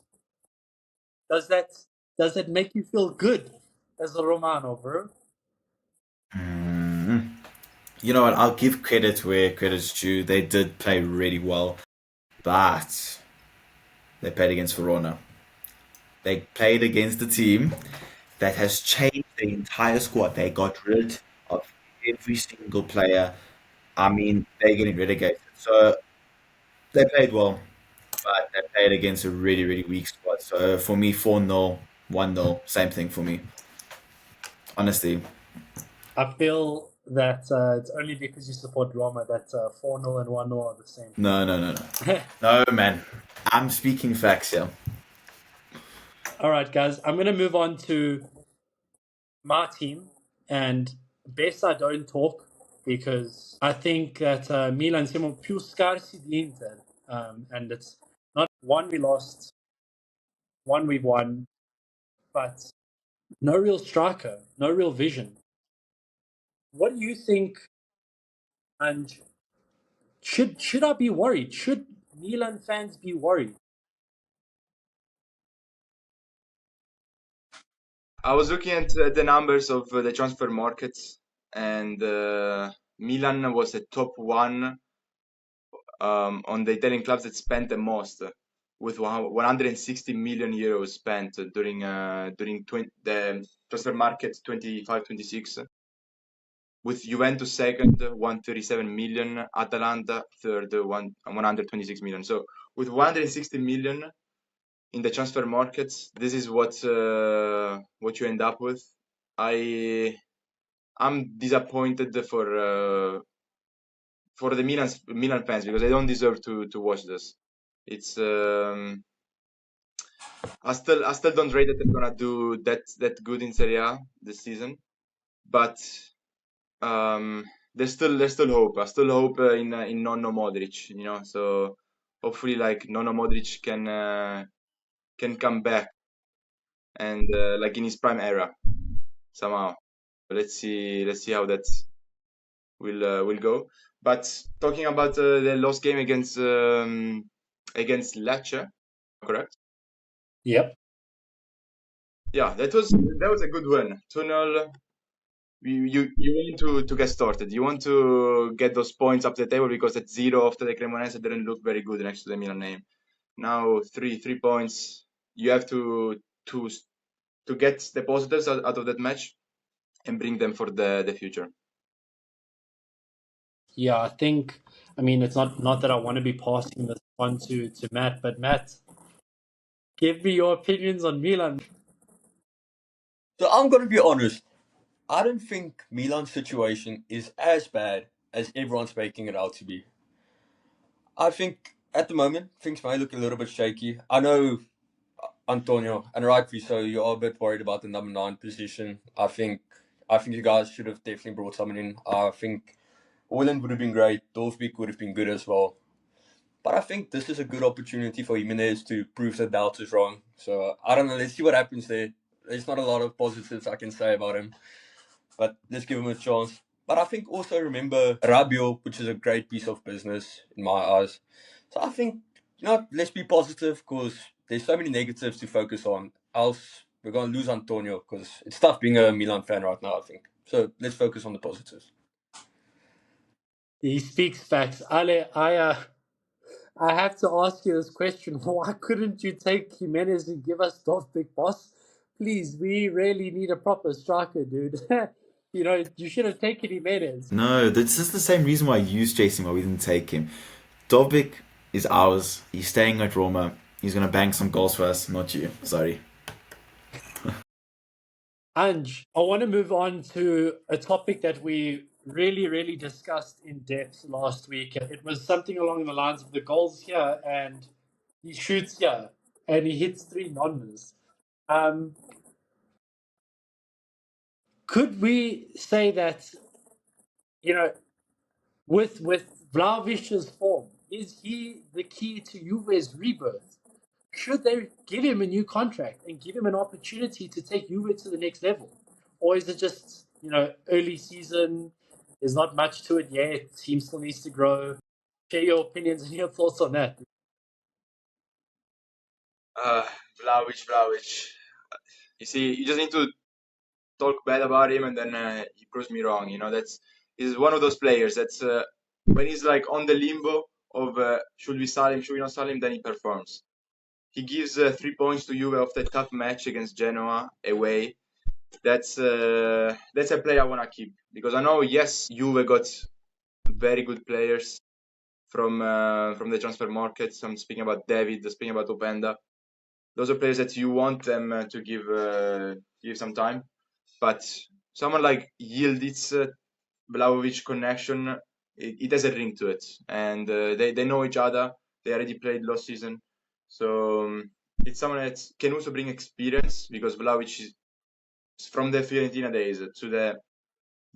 Does that make you feel good as a Romano, bro? You know what? I'll give credit where credit's due. They did play really well, but they played against Verona. They played against a team that has changed the entire squad. They got rid of every single player. I mean, they're getting relegated. So they played well, but they played against a really, really weak squad. So for me, 4-0, 1-0, same thing for me. Honestly. I feel that it's only because you support Roma that 4-0 and 1-0 are the same. No. No, man. I'm speaking facts here. All right, guys. I'm going to move on to my team. And best I don't talk because I think that Milan siamo più scarsi di Inter. And it's not one we lost, one we won, but no real striker, no real vision. What do you think? And should I be worried? Should Milan fans be worried? I was looking at the numbers of the transfer markets, and Milan was the top one on the Italian clubs that spent the most, with 160 million euros spent during the transfer market 25-26. With Juventus second, 137 million, Atalanta third, 126 million. So with 160 million in the transfer markets, this is what you end up with. I'm disappointed for the Milan fans because they don't deserve to watch this. It's I still don't rate that they're gonna do that good in Serie A this season, but there's still hope. I still hope in Nonno Modric, you know. So hopefully, like Nonno Modric can come back and like in his prime era somehow. Let's see how that will go. But talking about the lost game against Lecce, correct? Yep. Yeah, that was a good win. 2-0. You want to get started. You want to get those points up the table because at 0 after the Cremonese didn't look very good next to the Milan name. Now 3 points. You have to get the positives out of that match and bring them for the future. Yeah, I mean, it's not that I want to be passing this on to Matt, but Matt, give me your opinions on Milan. So I'm going to be honest. I don't think Milan's situation is as bad as everyone's making it out to be. I think at the moment things may look a little bit shaky. I know, Antonio, and rightfully so, you are a bit worried about the number 9 position. I think you guys should have definitely brought someone in. I think Oyland would have been great. Dolfbeek would have been good as well. But I think this is a good opportunity for Jimenez to prove the doubters wrong. So I don't know. Let's see what happens there. There's not a lot of positives I can say about him, but let's give him a chance. But I think also remember Rabiot, which is a great piece of business in my eyes. So I think, let's be positive because there's so many negatives to focus on. Else we're going to lose Antonio because it's tough being a Milan fan right now, I think. So let's focus on the positives. He speaks facts. Ale, I have to ask you this question. Why couldn't you take Jimenez and give us Dov Big Boss? Please, we really need a proper striker, dude. You should have taken Jimenez. No, this is the same reason why you used Jason, why we didn't take him. Dobbik is ours. He's staying at Roma. He's going to bang some goals for us, not you. Sorry. Ange, I want to move on to a topic that we really, really discussed in depth last week. It was something along the lines of the goals here, and he shoots here, and he hits 3 non-miss. Could we say that, with Vlahovic's form, is he the key to Juve's rebirth? Should they give him a new contract and give him an opportunity to take Juve to the next level? Or is it just, early season, there's not much to it yet, team still needs to grow? Share your opinions and your thoughts on that. Vlahovic. You see, you just need to talk bad about him and then he proves me wrong. He's one of those players that's when he's like on the limbo of should we sell him, should we not sell him, then he performs. He gives 3 points to Juve after a tough match against Genoa away. That's a player I want to keep because I know, yes, Juve got very good players from the transfer market. So I'm speaking about David, speaking about Openda. Those are players that you want them to give some time. But someone like Yildiz, Vlahovic connection, it has a ring to it. And they know each other. They already played last season. So it's someone that can also bring experience because Vlahovic is from the Fiorentina days to the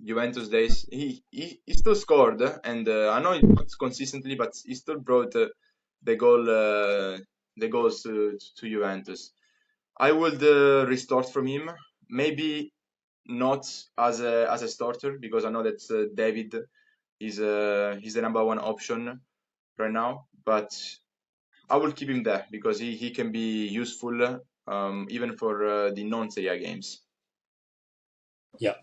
Juventus days. He still scored, and I know not consistently, but he still brought the goals to Juventus. I would restart from him, maybe not as a starter because I know that David is the number 1 option right now, but I will keep him there because he can be useful even for the non-Serie A games. Yeah.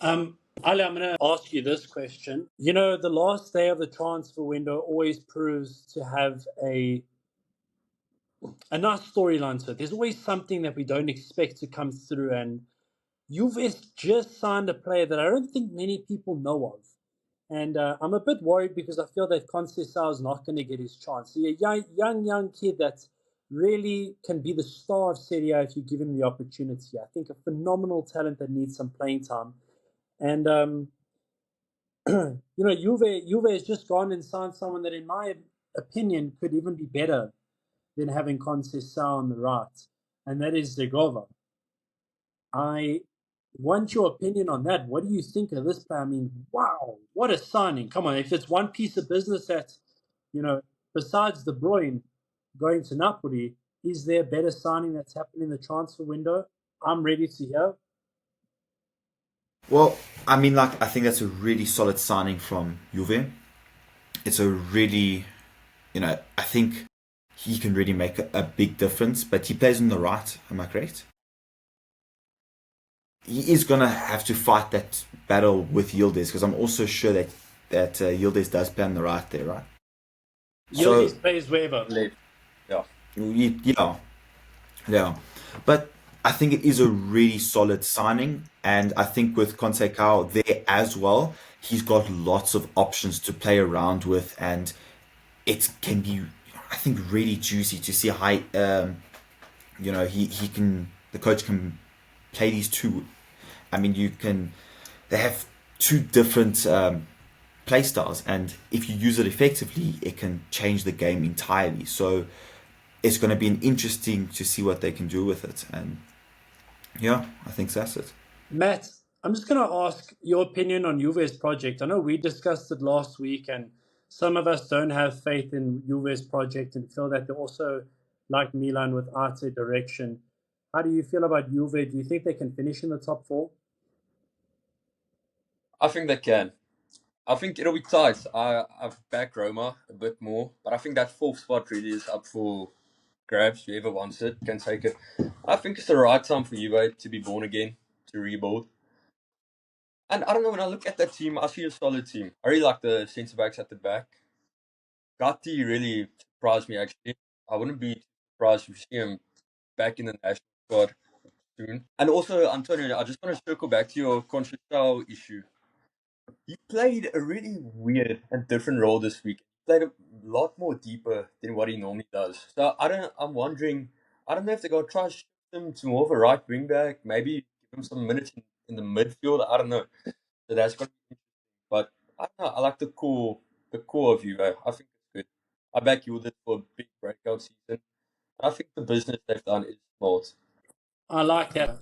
Ali, I'm going to ask you this question. The last day of the transfer window always proves to have a nice storyline to it. There's always something that we don't expect to come through, and Juve just signed a player that I don't think many people know of. And I'm a bit worried because I feel that Conceição is not going to get his chance. So a young kid that really can be the star of Serie A if you give him the opportunity. I think a phenomenal talent that needs some playing time. And, Juve has just gone and signed someone that, in my opinion, could even be better than having Conceição on the right. And that is Zegova. I want your opinion on that. What do you think of this player? I mean, wow, what a signing. Come on, if it's one piece of business that, besides De Bruyne going to Napoli, is there a better signing that's happened in the transfer window? I'm ready to hear. Well, I mean, I think that's a really solid signing from Juve. It's a really, I think he can really make a big difference, but he plays on the right, am I correct? He is going to have to fight that battle with Yildiz because I'm also sure that Yildiz does play on the right there, right? Yildiz plays wherever. Yeah. But I think it is a really solid signing, and I think with Conceição there as well, he's got lots of options to play around with, and it can be, I think, really juicy to see how the coach can play these two. I mean, they have 2 different play styles, and if you use it effectively, it can change the game entirely. So it's going to be interesting to see what they can do with it. And yeah, I think that's it. Matt, I'm just going to ask your opinion on Juve's project. I know we discussed it last week, and some of us don't have faith in Juve's project and feel that they're also like Milan without a direction. How do you feel about Juve? Do you think they can finish in the top four? I think they can. I think it'll be tight. I've backed Roma a bit more, but I think that fourth spot really is up for grabs. Whoever wants it can take it. I think it's the right time for Juve to be born again, to rebuild. And I don't know, when I look at that team, I see a solid team. I really like the centre backs at the back. Gatti really surprised me, actually. I wouldn't be surprised if you see him back in the national squad soon. And also, Antonio, I just want to circle back to your Conchestao issue. He played a really weird and different role this week. He played a lot more deeper than what he normally does. So I'm wondering, I don't know if they're going to try to shift him to more of a right wing back, maybe give him some minutes in the midfield. I don't know. So that's going to be interesting. But I don't know. I like the core of you. I think it's good. I back you with it for a big breakout season. I think the business they've done is smart. I like that.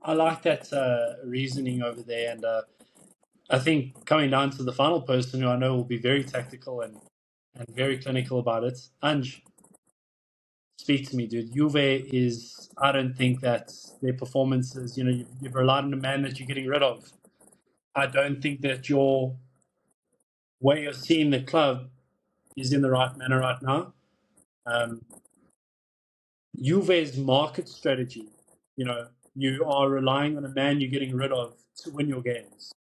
I like that reasoning over there, and I think coming down to the final person who I know will be very tactical and very clinical about it, Ange, speak to me, dude. Juve is, I don't think that their performances, you've relied on a man that you're getting rid of. I don't think that your way of seeing the club is in the right manner right now. Juve's market strategy, you are relying on a man you're getting rid of to win your games.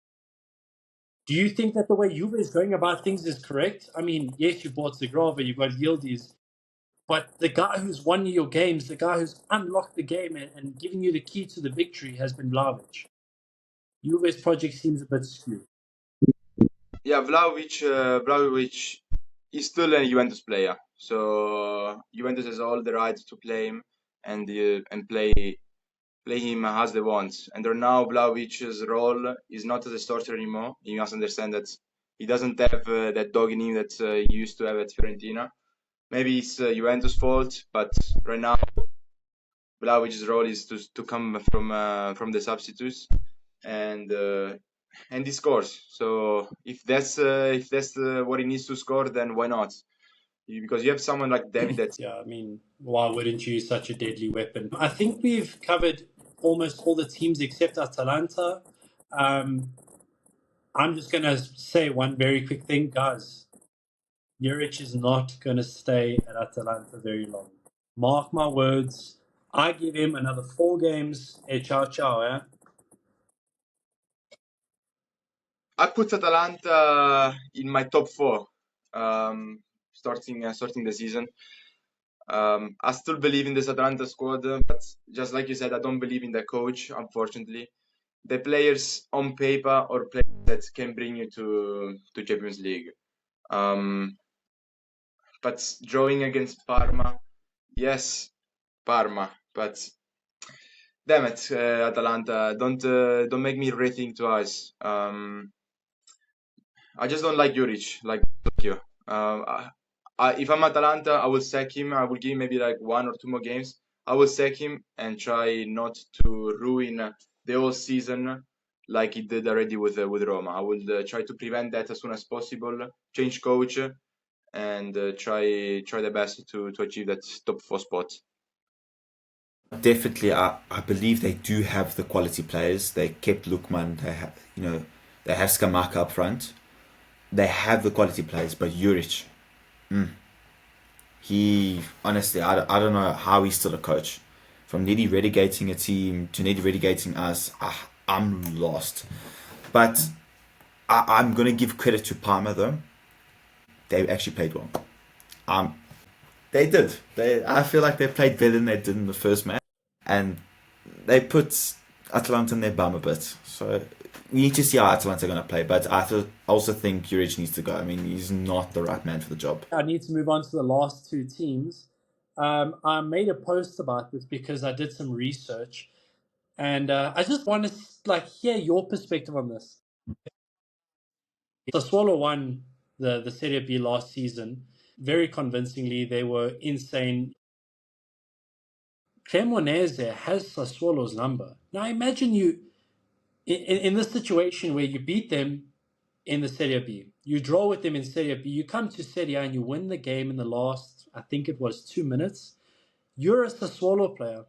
Do you think that the way Juve is going about things is correct? I mean, yes, you bought Zagrava, you got Yildiz, but the guy who's won you your games, the guy who's unlocked the game and given you the key to the victory has been Vlahovic. Juve's project seems a bit skewed. Yeah, Vlahovic is still a Juventus player, so Juventus has all the right to play him and play him as they want. And now Vlahovic's role is not as a starter anymore. You must understand that he doesn't have that dog in him that he used to have at Fiorentina. Maybe it's Juventus' fault, but right now Vlahovic's role is to come from the substitutes and he scores. So if that's what he needs to score, then why not? Because you have someone like David that's Yeah, I mean, why wouldn't you use such a deadly weapon? I think we've covered almost all the teams except Atalanta. I'm just going to say one very quick thing, guys. Juric is not going to stay at Atalanta very long. Mark my words. I give him another 4 games. Ciao, ciao, eh? I put Atalanta in my top 4, starting the season. I still believe in this Atalanta squad, but just like you said, I don't believe in the coach, unfortunately. The players on paper or players that can bring you to Champions League. But drawing against Parma, yes, Parma, but damn it, Atalanta, don't make me rethink twice. I just don't like Juric, like you. If I'm Atalanta, I will sack him. I will give him maybe like 1 or 2 more games. I will sack him and try not to ruin the whole season like he did already with Roma. I will try to prevent that as soon as possible. Change coach and try the best to achieve that top 4 spot. Definitely, I believe they do have the quality players. They kept Lukman. They have Skamaka up front. They have the quality players, but Juric, he honestly, I don't know how he's still a coach. From nearly relegating a team to nearly relegating us, I'm lost. But I'm gonna give credit to Parma though. They actually played well. They did. I feel like they played better than they did in the first match, and they put Atalanta in their bum a bit. So we need to see how Atalanta are going to play. But I also think Juric needs to go. I mean, he's not the right man for the job. I need to move on to the last 2 teams. I made a post about this because I did some research, and I just want to hear your perspective on this. Sassuolo won the Serie B last season very convincingly. They were insane. Cremonese has Sassuolo's number. Now imagine you in this situation where you beat them in the Serie B. You draw with them in Serie B. You come to Serie A and you win the game in the last, I think it was 2 minutes. You're a Sassuolo player.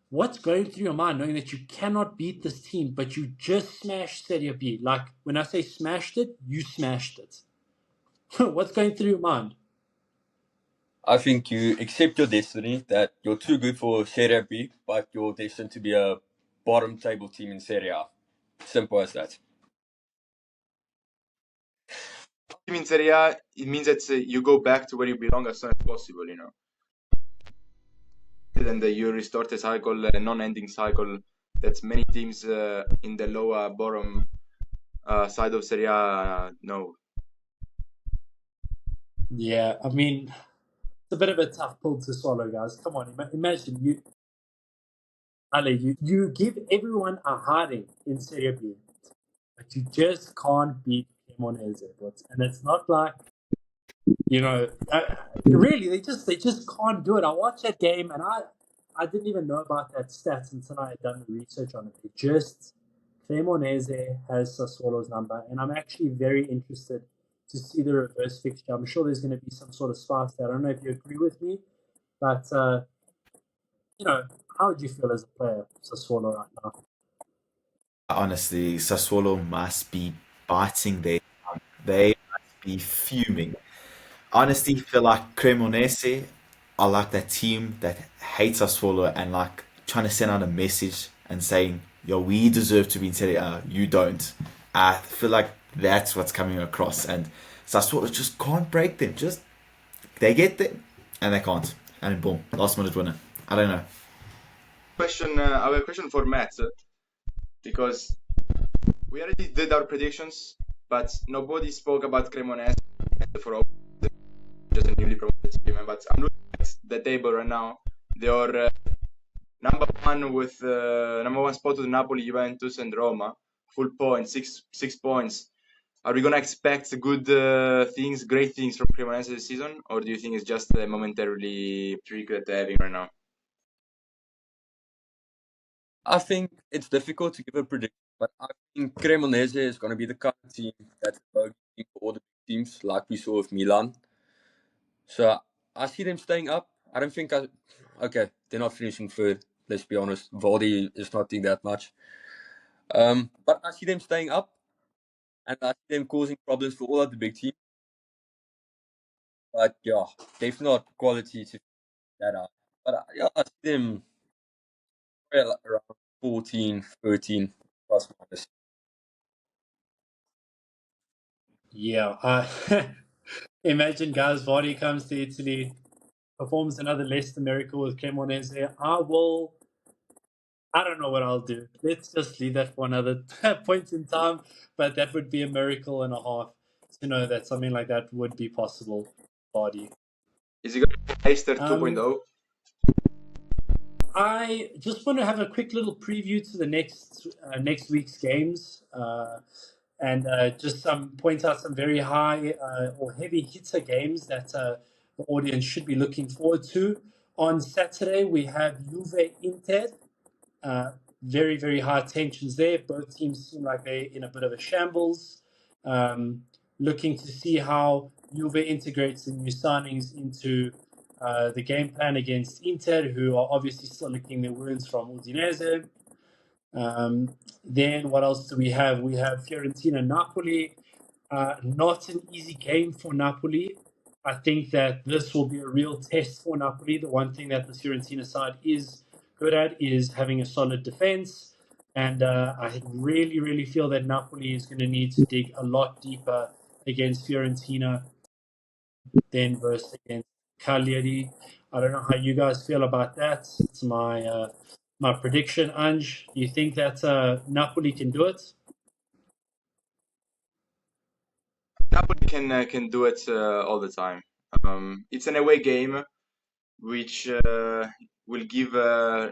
What's going through your mind knowing that you cannot beat this team, but you just smashed Serie B? Like, when I say smashed it, you smashed it. What's going through your mind? I think you accept your destiny, that you're too good for Serie B, but you're destined to be a bottom table team in Serie A. Simple as that. Team in Serie A, it means that you go back to where you belong as soon as possible, you know. And you restart a cycle, a non-ending cycle that many teams in the lower bottom side of Serie A know. Yeah, I mean, it's a bit of a tough pill to swallow, guys. Come on, imagine you, Ale, you give everyone a hiding in Serie B, but you just can't beat Cremonese. And it's not like, you know, really, they just can't do it. I watched that game, and I didn't even know about that stats until I had done the research on it. It just, Cremonese has Sassuolo's number, and I'm actually very interested to see the reverse fixture. I'm sure there's going to be some sort of spice there. I don't know if you agree with me, but you know, how would you feel as a player of Sassuolo right now? Honestly, Sassuolo must be biting their tongue. They must be fuming. Honestly, feel like Cremonese are like that team that hates Sassuolo and like trying to send out a message and saying, yo, we deserve to be in Serie A, you don't. I feel like that's what's coming across. And Sassuolo just can't break them. Just, they get them and they can't. And boom, last minute winner. I don't know. I have a question for Matt, because we already did our predictions, but nobody spoke about Cremonese for all, just a newly promoted team. But I'm looking at the table right now. They are number one spot with Napoli, Juventus, and Roma. Full points, six points. Are we gonna expect good things, great things from Cremonese this season, or do you think it's just a momentarily streak that they're having right now? I think it's difficult to give a prediction, but I think Cremonese is going to be the kind of team that's a bogey team for all the big teams, like we saw with Milan. So I see them staying up. I don't think okay, they're not finishing third. Let's be honest. Vardy is not doing that much. But I see them staying up, and I see them causing problems for all of the big teams. But yeah, they've not quality to that out. But yeah, I see them around 14, 13 plus minus. Yeah, imagine, guys, Vardy comes to Italy, performs another Leicester miracle with Cremonese. I don't know what I'll do. Let's just leave that for another point in time. But that would be a miracle and a half to know that something like that would be possible. Vardy. Is it gonna be Leicester 2.0? I just want to have a quick little preview to the next week's games, and just point out some very high or heavy hitter games that the audience should be looking forward to. On Saturday, we have Juve Inter. Very, very high tensions there. Both teams seem like they're in a bit of a shambles. Looking to see how Juve integrates the new signings into the game plan against Inter, who are obviously still licking their wounds from Udinese. Then what else do we have? We have Fiorentina Napoli. Not an easy game for Napoli. I think that this will be a real test for Napoli. The one thing that the Fiorentina side is good at is having a solid defense. And I really, really feel that Napoli is going to need to dig a lot deeper against Fiorentina than versus against Cagliari. I don't know how you guys feel about that. It's my prediction. Ange, do you think that Napoli can do it? Napoli can do it all the time. It's an away game, which will give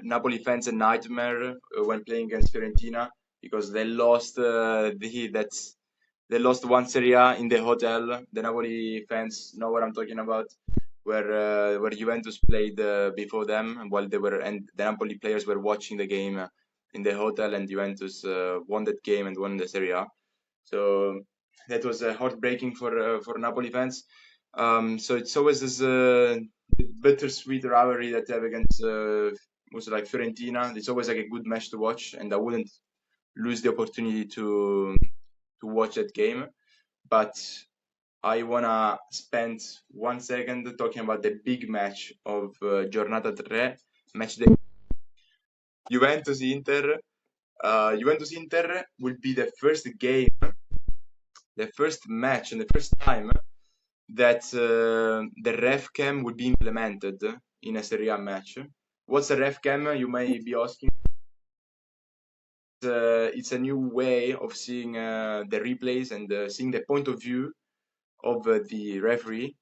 Napoli fans a nightmare when playing against Fiorentina, because they lost they lost one Serie A in the hotel. The Napoli fans know what I'm talking about, where Juventus played before them, while and the Napoli players were watching the game in the hotel, and Juventus won that game and won the Serie A. So that was heartbreaking for Napoli fans. So it's always this bittersweet rivalry that they have against was like Fiorentina. It's always like a good match to watch, and I wouldn't lose the opportunity to watch that game. But I wanna spend 1 second talking about the big match of Giornata 3, match day. Juventus-Inter. Juventus-Inter will be the first game, the first match, and the first time that the ref cam will be implemented in a Serie A match. What's a ref cam? You may be asking. It's a new way of seeing the replays and seeing the point of view of the referee.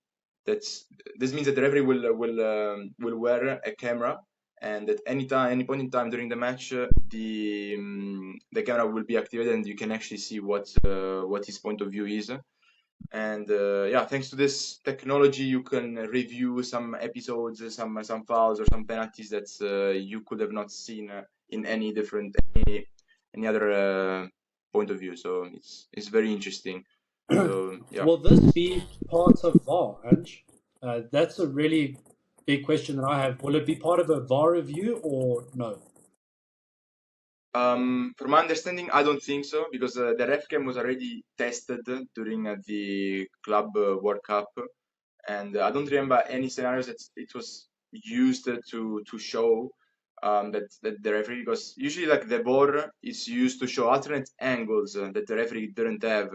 This means that the referee will wear a camera, and at any point in time during the match, the camera will be activated, and you can actually see what his point of view is. And yeah, thanks to this technology, you can review some episodes, some fouls or some penalties that you could have not seen in any other point of view. So it's very interesting. So yeah. Will this be part of VAR, Ange? That's a really big question that I have. Will it be part of a VAR review or no? From my understanding, I don't think so, because the ref cam was already tested during the Club World Cup, and I don't remember any scenarios that it was used to show that the referee, because usually like the VAR is used to show alternate angles that the referee didn't have,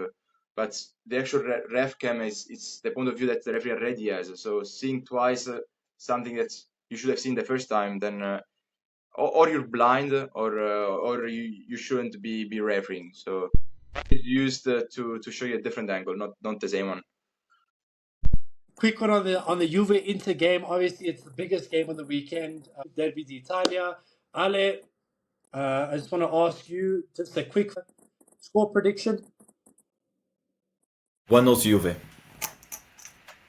but the actual ref cam it's the point of view that the referee already has. So seeing twice something that you should have seen the first time, then or you're blind, or you shouldn't be refereeing. So it's used to show you a different angle, not the same one. Quick one on the Juve Inter game. Obviously, it's the biggest game on the weekend. Derby d'Italia. Ale, I just want to ask you just a quick score prediction. 1-0 Juve.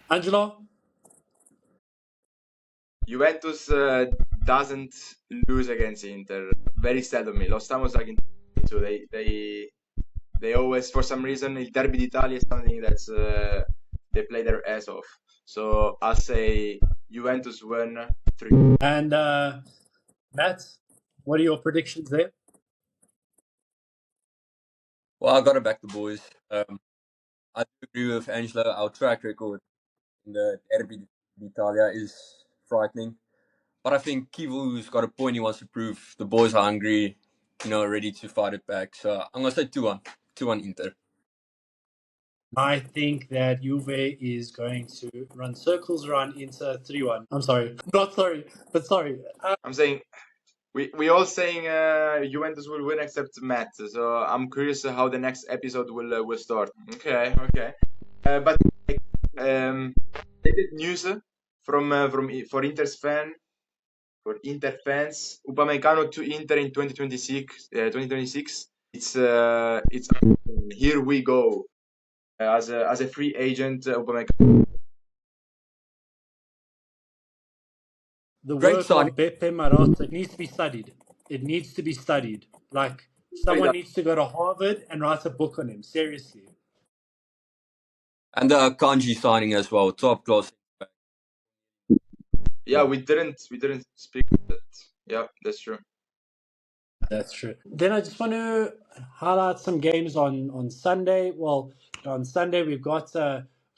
Angelo? Juventus doesn't lose against Inter very seldomly. Last time was like in 2022. They always, for some reason, il Derby d'Italia is something that's they play their ass off. So I'll say Juventus win 3. And Matt, what are your predictions there? Well, I got to back the boys. I do agree with Angelo. Our track record in the Derby d'Italia is frightening. But I think Kivu's got a point he wants to prove. The boys are hungry, ready to fight it back. So I'm going to say 2-1. 2-1 Inter. I think that Juve is going to run circles around Inter 3-1. I'm sorry. Not sorry, but sorry. I'm saying we all saying Juventus will win except Matt. So I'm curious how the next episode will start. Okay. But news for Inter's fan. For Inter fans, Upamecano to Inter in 2026. It's here we go as a free agent. Upamecano. The Great work signing. of Beppe Marotta, it needs to be studied. Like someone needs to go to Harvard and write a book on him. Seriously. And the Kanji signing as well. Top class. Yeah, we didn't speak of that. Yeah, that's true. That's true. Then I just want to highlight some games on Sunday. Well, on Sunday we've got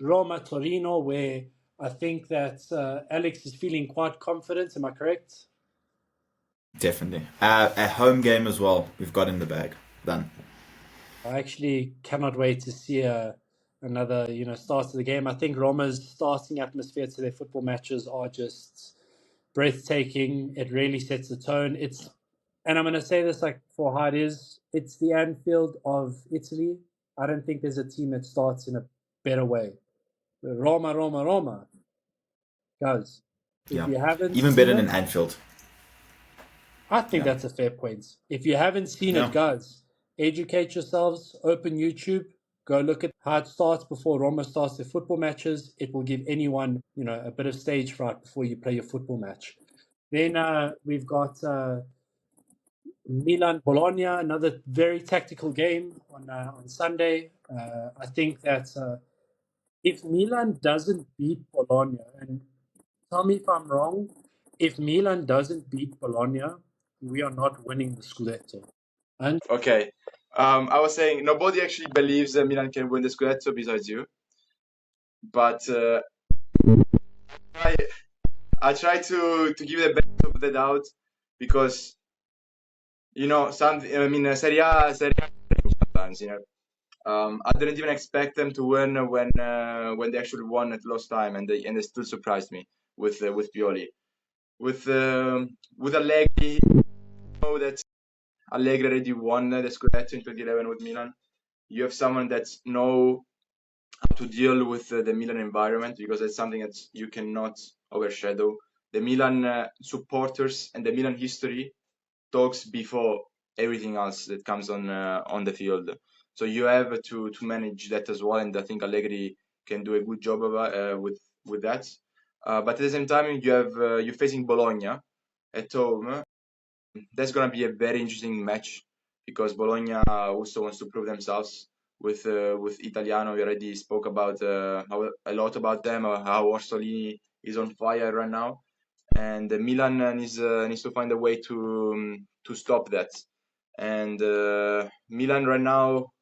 Roma Torino, where I think that Alex is feeling quite confident. Am I correct? Definitely. A home game as well. We've got in the bag. Done. I actually cannot wait to see another start to the game. I think Roma's starting atmosphere to their football matches are just breathtaking. It really sets the tone. And I'm going to say this like for how it is. It's the Anfield of Italy. I don't think there's a team that starts in a better way. Roma. Guys, if you haven't Even seen better it, than Anfield. I think that's a fair point. If you haven't seen it, guys, educate yourselves, open YouTube, go look at how it starts before Roma starts their football matches. It will give anyone, a bit of stage fright before you play your football match. Then we've got Milan Bologna, another very tactical game on Sunday. I think that if Milan doesn't beat Bologna, and tell me if I'm wrong, if Milan doesn't beat Bologna, we are not winning the Scudetto. And Okay. I was saying nobody actually believes that Milan can win the Scudetto besides you. But I try to give the benefit of the doubt because Serie A sometimes, I didn't even expect them to win when they actually won at lost time, and they still surprised me with Pioli. With Allegri, know that Allegri already won the Scudetto in 2011 with Milan. You have someone that know how to deal with the Milan environment, because it's something that you cannot overshadow. The Milan supporters and the Milan history talks before everything else that comes on the field. So you have to manage that as well, and I think Allegri can do a good job with that. But at the same time, you're facing Bologna at home. That's gonna be a very interesting match because Bologna also wants to prove themselves with Italiano. We already spoke about a lot about them, how Orsolini is on fire right now, and Milan needs to find a way to stop that. And Milan right now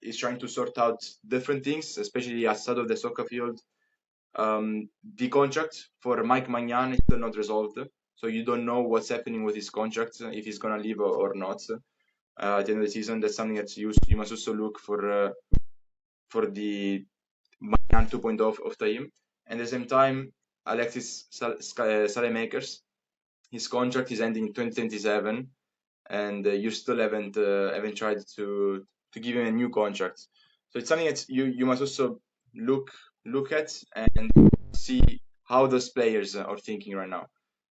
is trying to sort out different things, especially outside of the soccer field. The contract for Mike Maignan is still not resolved, so you don't know what's happening with his contract, if he's gonna leave or not at the end of the season. That's something that you must also look for the Maignan 2.0 of the team. And at the same time, Alexis Saelemaekers, his contract is ending in 2027, and you still haven't tried to give him a new contract. So it's something that you must also look at and see how those players are thinking right now.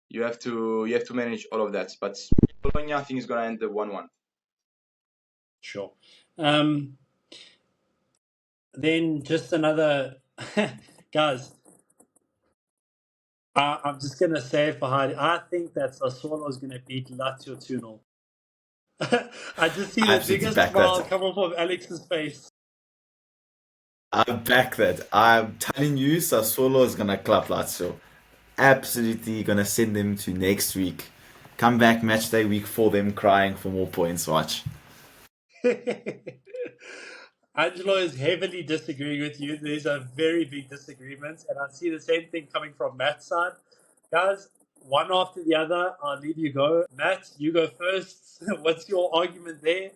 You have to manage all of that. But Bologna, I think, is going to end the 1-1. sure. Then just another guys. I'm just gonna say it for Heidi. I think that Sassuolo is gonna beat Lazio 2-0. I just see I the absolutely biggest back smile that. come off of Alex's face. I back that. I'm telling you, Sassuolo is gonna clap Lazio. Absolutely gonna send them to next week. Come back match day week for them crying for more points. Watch. Angelo is heavily disagreeing with you. There's a very big disagreement, and I see the same thing coming from Matt's side. Guys, one after the other, I'll leave you go. Matt, you go first. What's your argument there?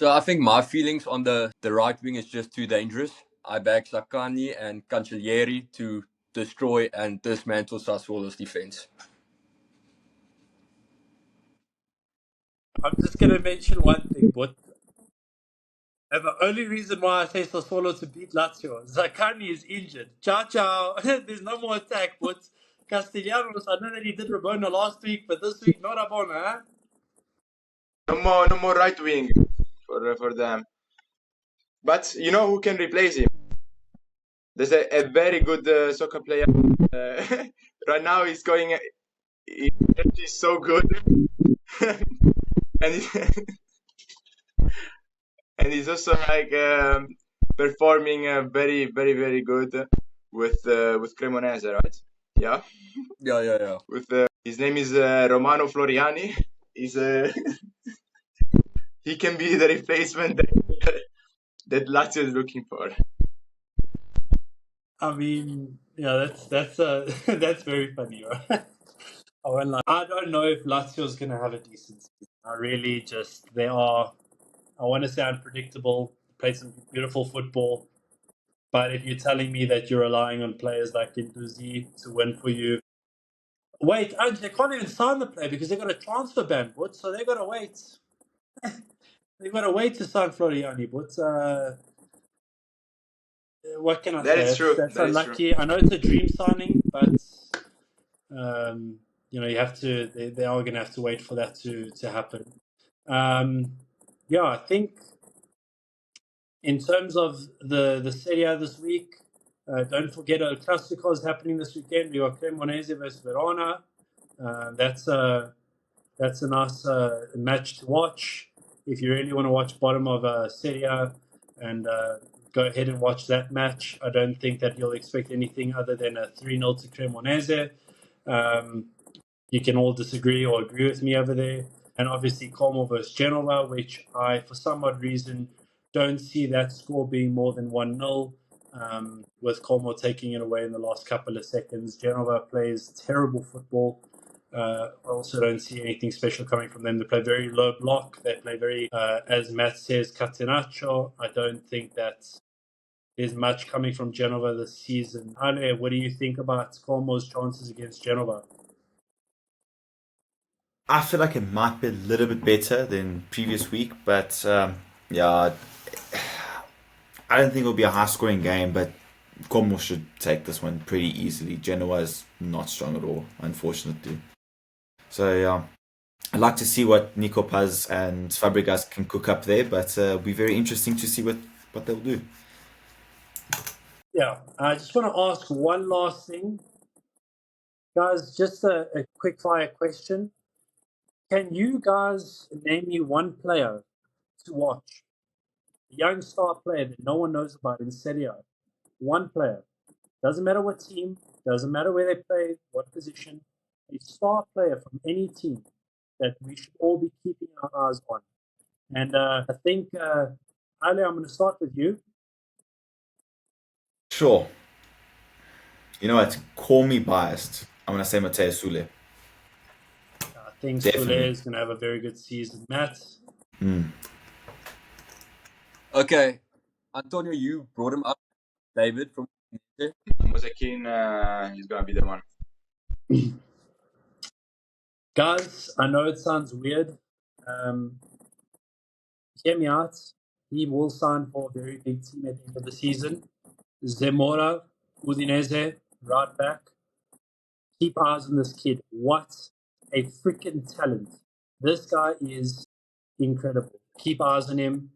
So I think my feelings on the right wing is just too dangerous. I back Zaccagni and Cancellieri to destroy and dismantle Sassuolo's defense. I'm just going to mention one thing, but and the only reason why I say Sassuolo to beat Lazio, Zaccagni is injured. Ciao, ciao. There's no more attack, but Castellanos, I know that he did Rabona last week, but this week, not Rabona, huh? No more right wing for them. But you know who can replace him? There's a very good soccer player. Right now he's so good. and and he's also like performing very, very, very good with Cremonese, right? Yeah. Yeah. With his name is Romano Floriani. He's he can be the replacement that Lazio is looking for. I mean, yeah, that's that's very funny, right? I don't know if Lazio is going to have a decent season. I really just, they are, I want to say unpredictable, play some beautiful football. But if you're telling me that you're relying on players like Induzi to win for you, wait, and they can't even sign the player because they got a transfer ban, but so they got to wait. They got to wait to sign Floriani, but what can I That say? is true. That's That is true. unlucky. I know it's a dream signing, but you have to. They are going to have to wait for that to happen. Yeah, I think in terms of the Serie A this week, don't forget El Clasico is happening this weekend. We got Cremonese versus Verona. That's a that's a nice match to watch. If you really want to watch bottom of Serie A, and go ahead and watch that match. I don't think that you'll expect anything other than a 3-0 to Cremonese. You can all disagree or agree with me over there. And obviously Como versus Genova, which I, for some odd reason, don't see that score being more than 1-0, with Como taking it away in the last couple of seconds. Genova plays terrible football. I also don't see anything special coming from them. They play very low block. They play very, as Matt says, catenaccio. I don't think that there's much coming from Genova this season. Ale, what do you think about Como's chances against Genova? I feel like it might be a little bit better than previous week, but yeah, I don't think it'll be a high-scoring game, but Como should take this one pretty easily. Genoa is not strong at all, unfortunately. So yeah, I'd like to see what Nico Paz and Fabregas can cook up there, but it'll be very interesting to see what they'll do. Yeah, I just want to ask one last thing. Guys, just a quick fire question. Can you guys name me one player to watch? A young star player that no one knows about in Serie A. One player. Doesn't matter what team, doesn't matter where they play, what position. A star player from any team that we should all be keeping our eyes on. And I think, Ali, I'm going to start with you. Sure. You know what? Call me biased. I'm gonna say Mateo Sule. I think Definitely. Sule is going to have a very good season. Matt? Okay, Antonio, you brought him up. David from Mosekin is gonna be the one. Guys, I know it sounds weird. Hear me out. He will sign for a very big team at the end of the season. Zemora, Udinese, right back. Keep eyes on this kid. What a freaking talent. This guy is incredible. Keep eyes on him.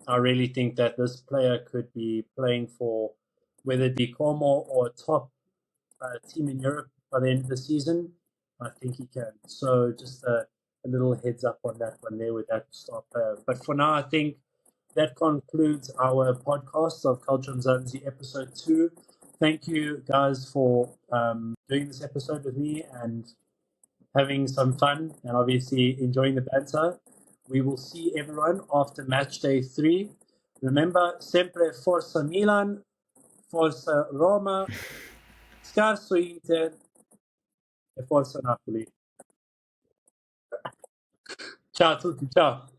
I really think that this player could be playing for whether it be Como or a top team in Europe by the end of the season. I think he can. So just a little heads up on that one there with that star player. But for now, I think that concludes our podcast of Calcio Mzansi episode 2. Thank you guys for doing this episode with me and having some fun and obviously enjoying the banter. We will see everyone after match day 3. Remember, sempre Forza Milan, Forza Roma, Scarso Inter e Forza Napoli. Ciao a tutti, ciao.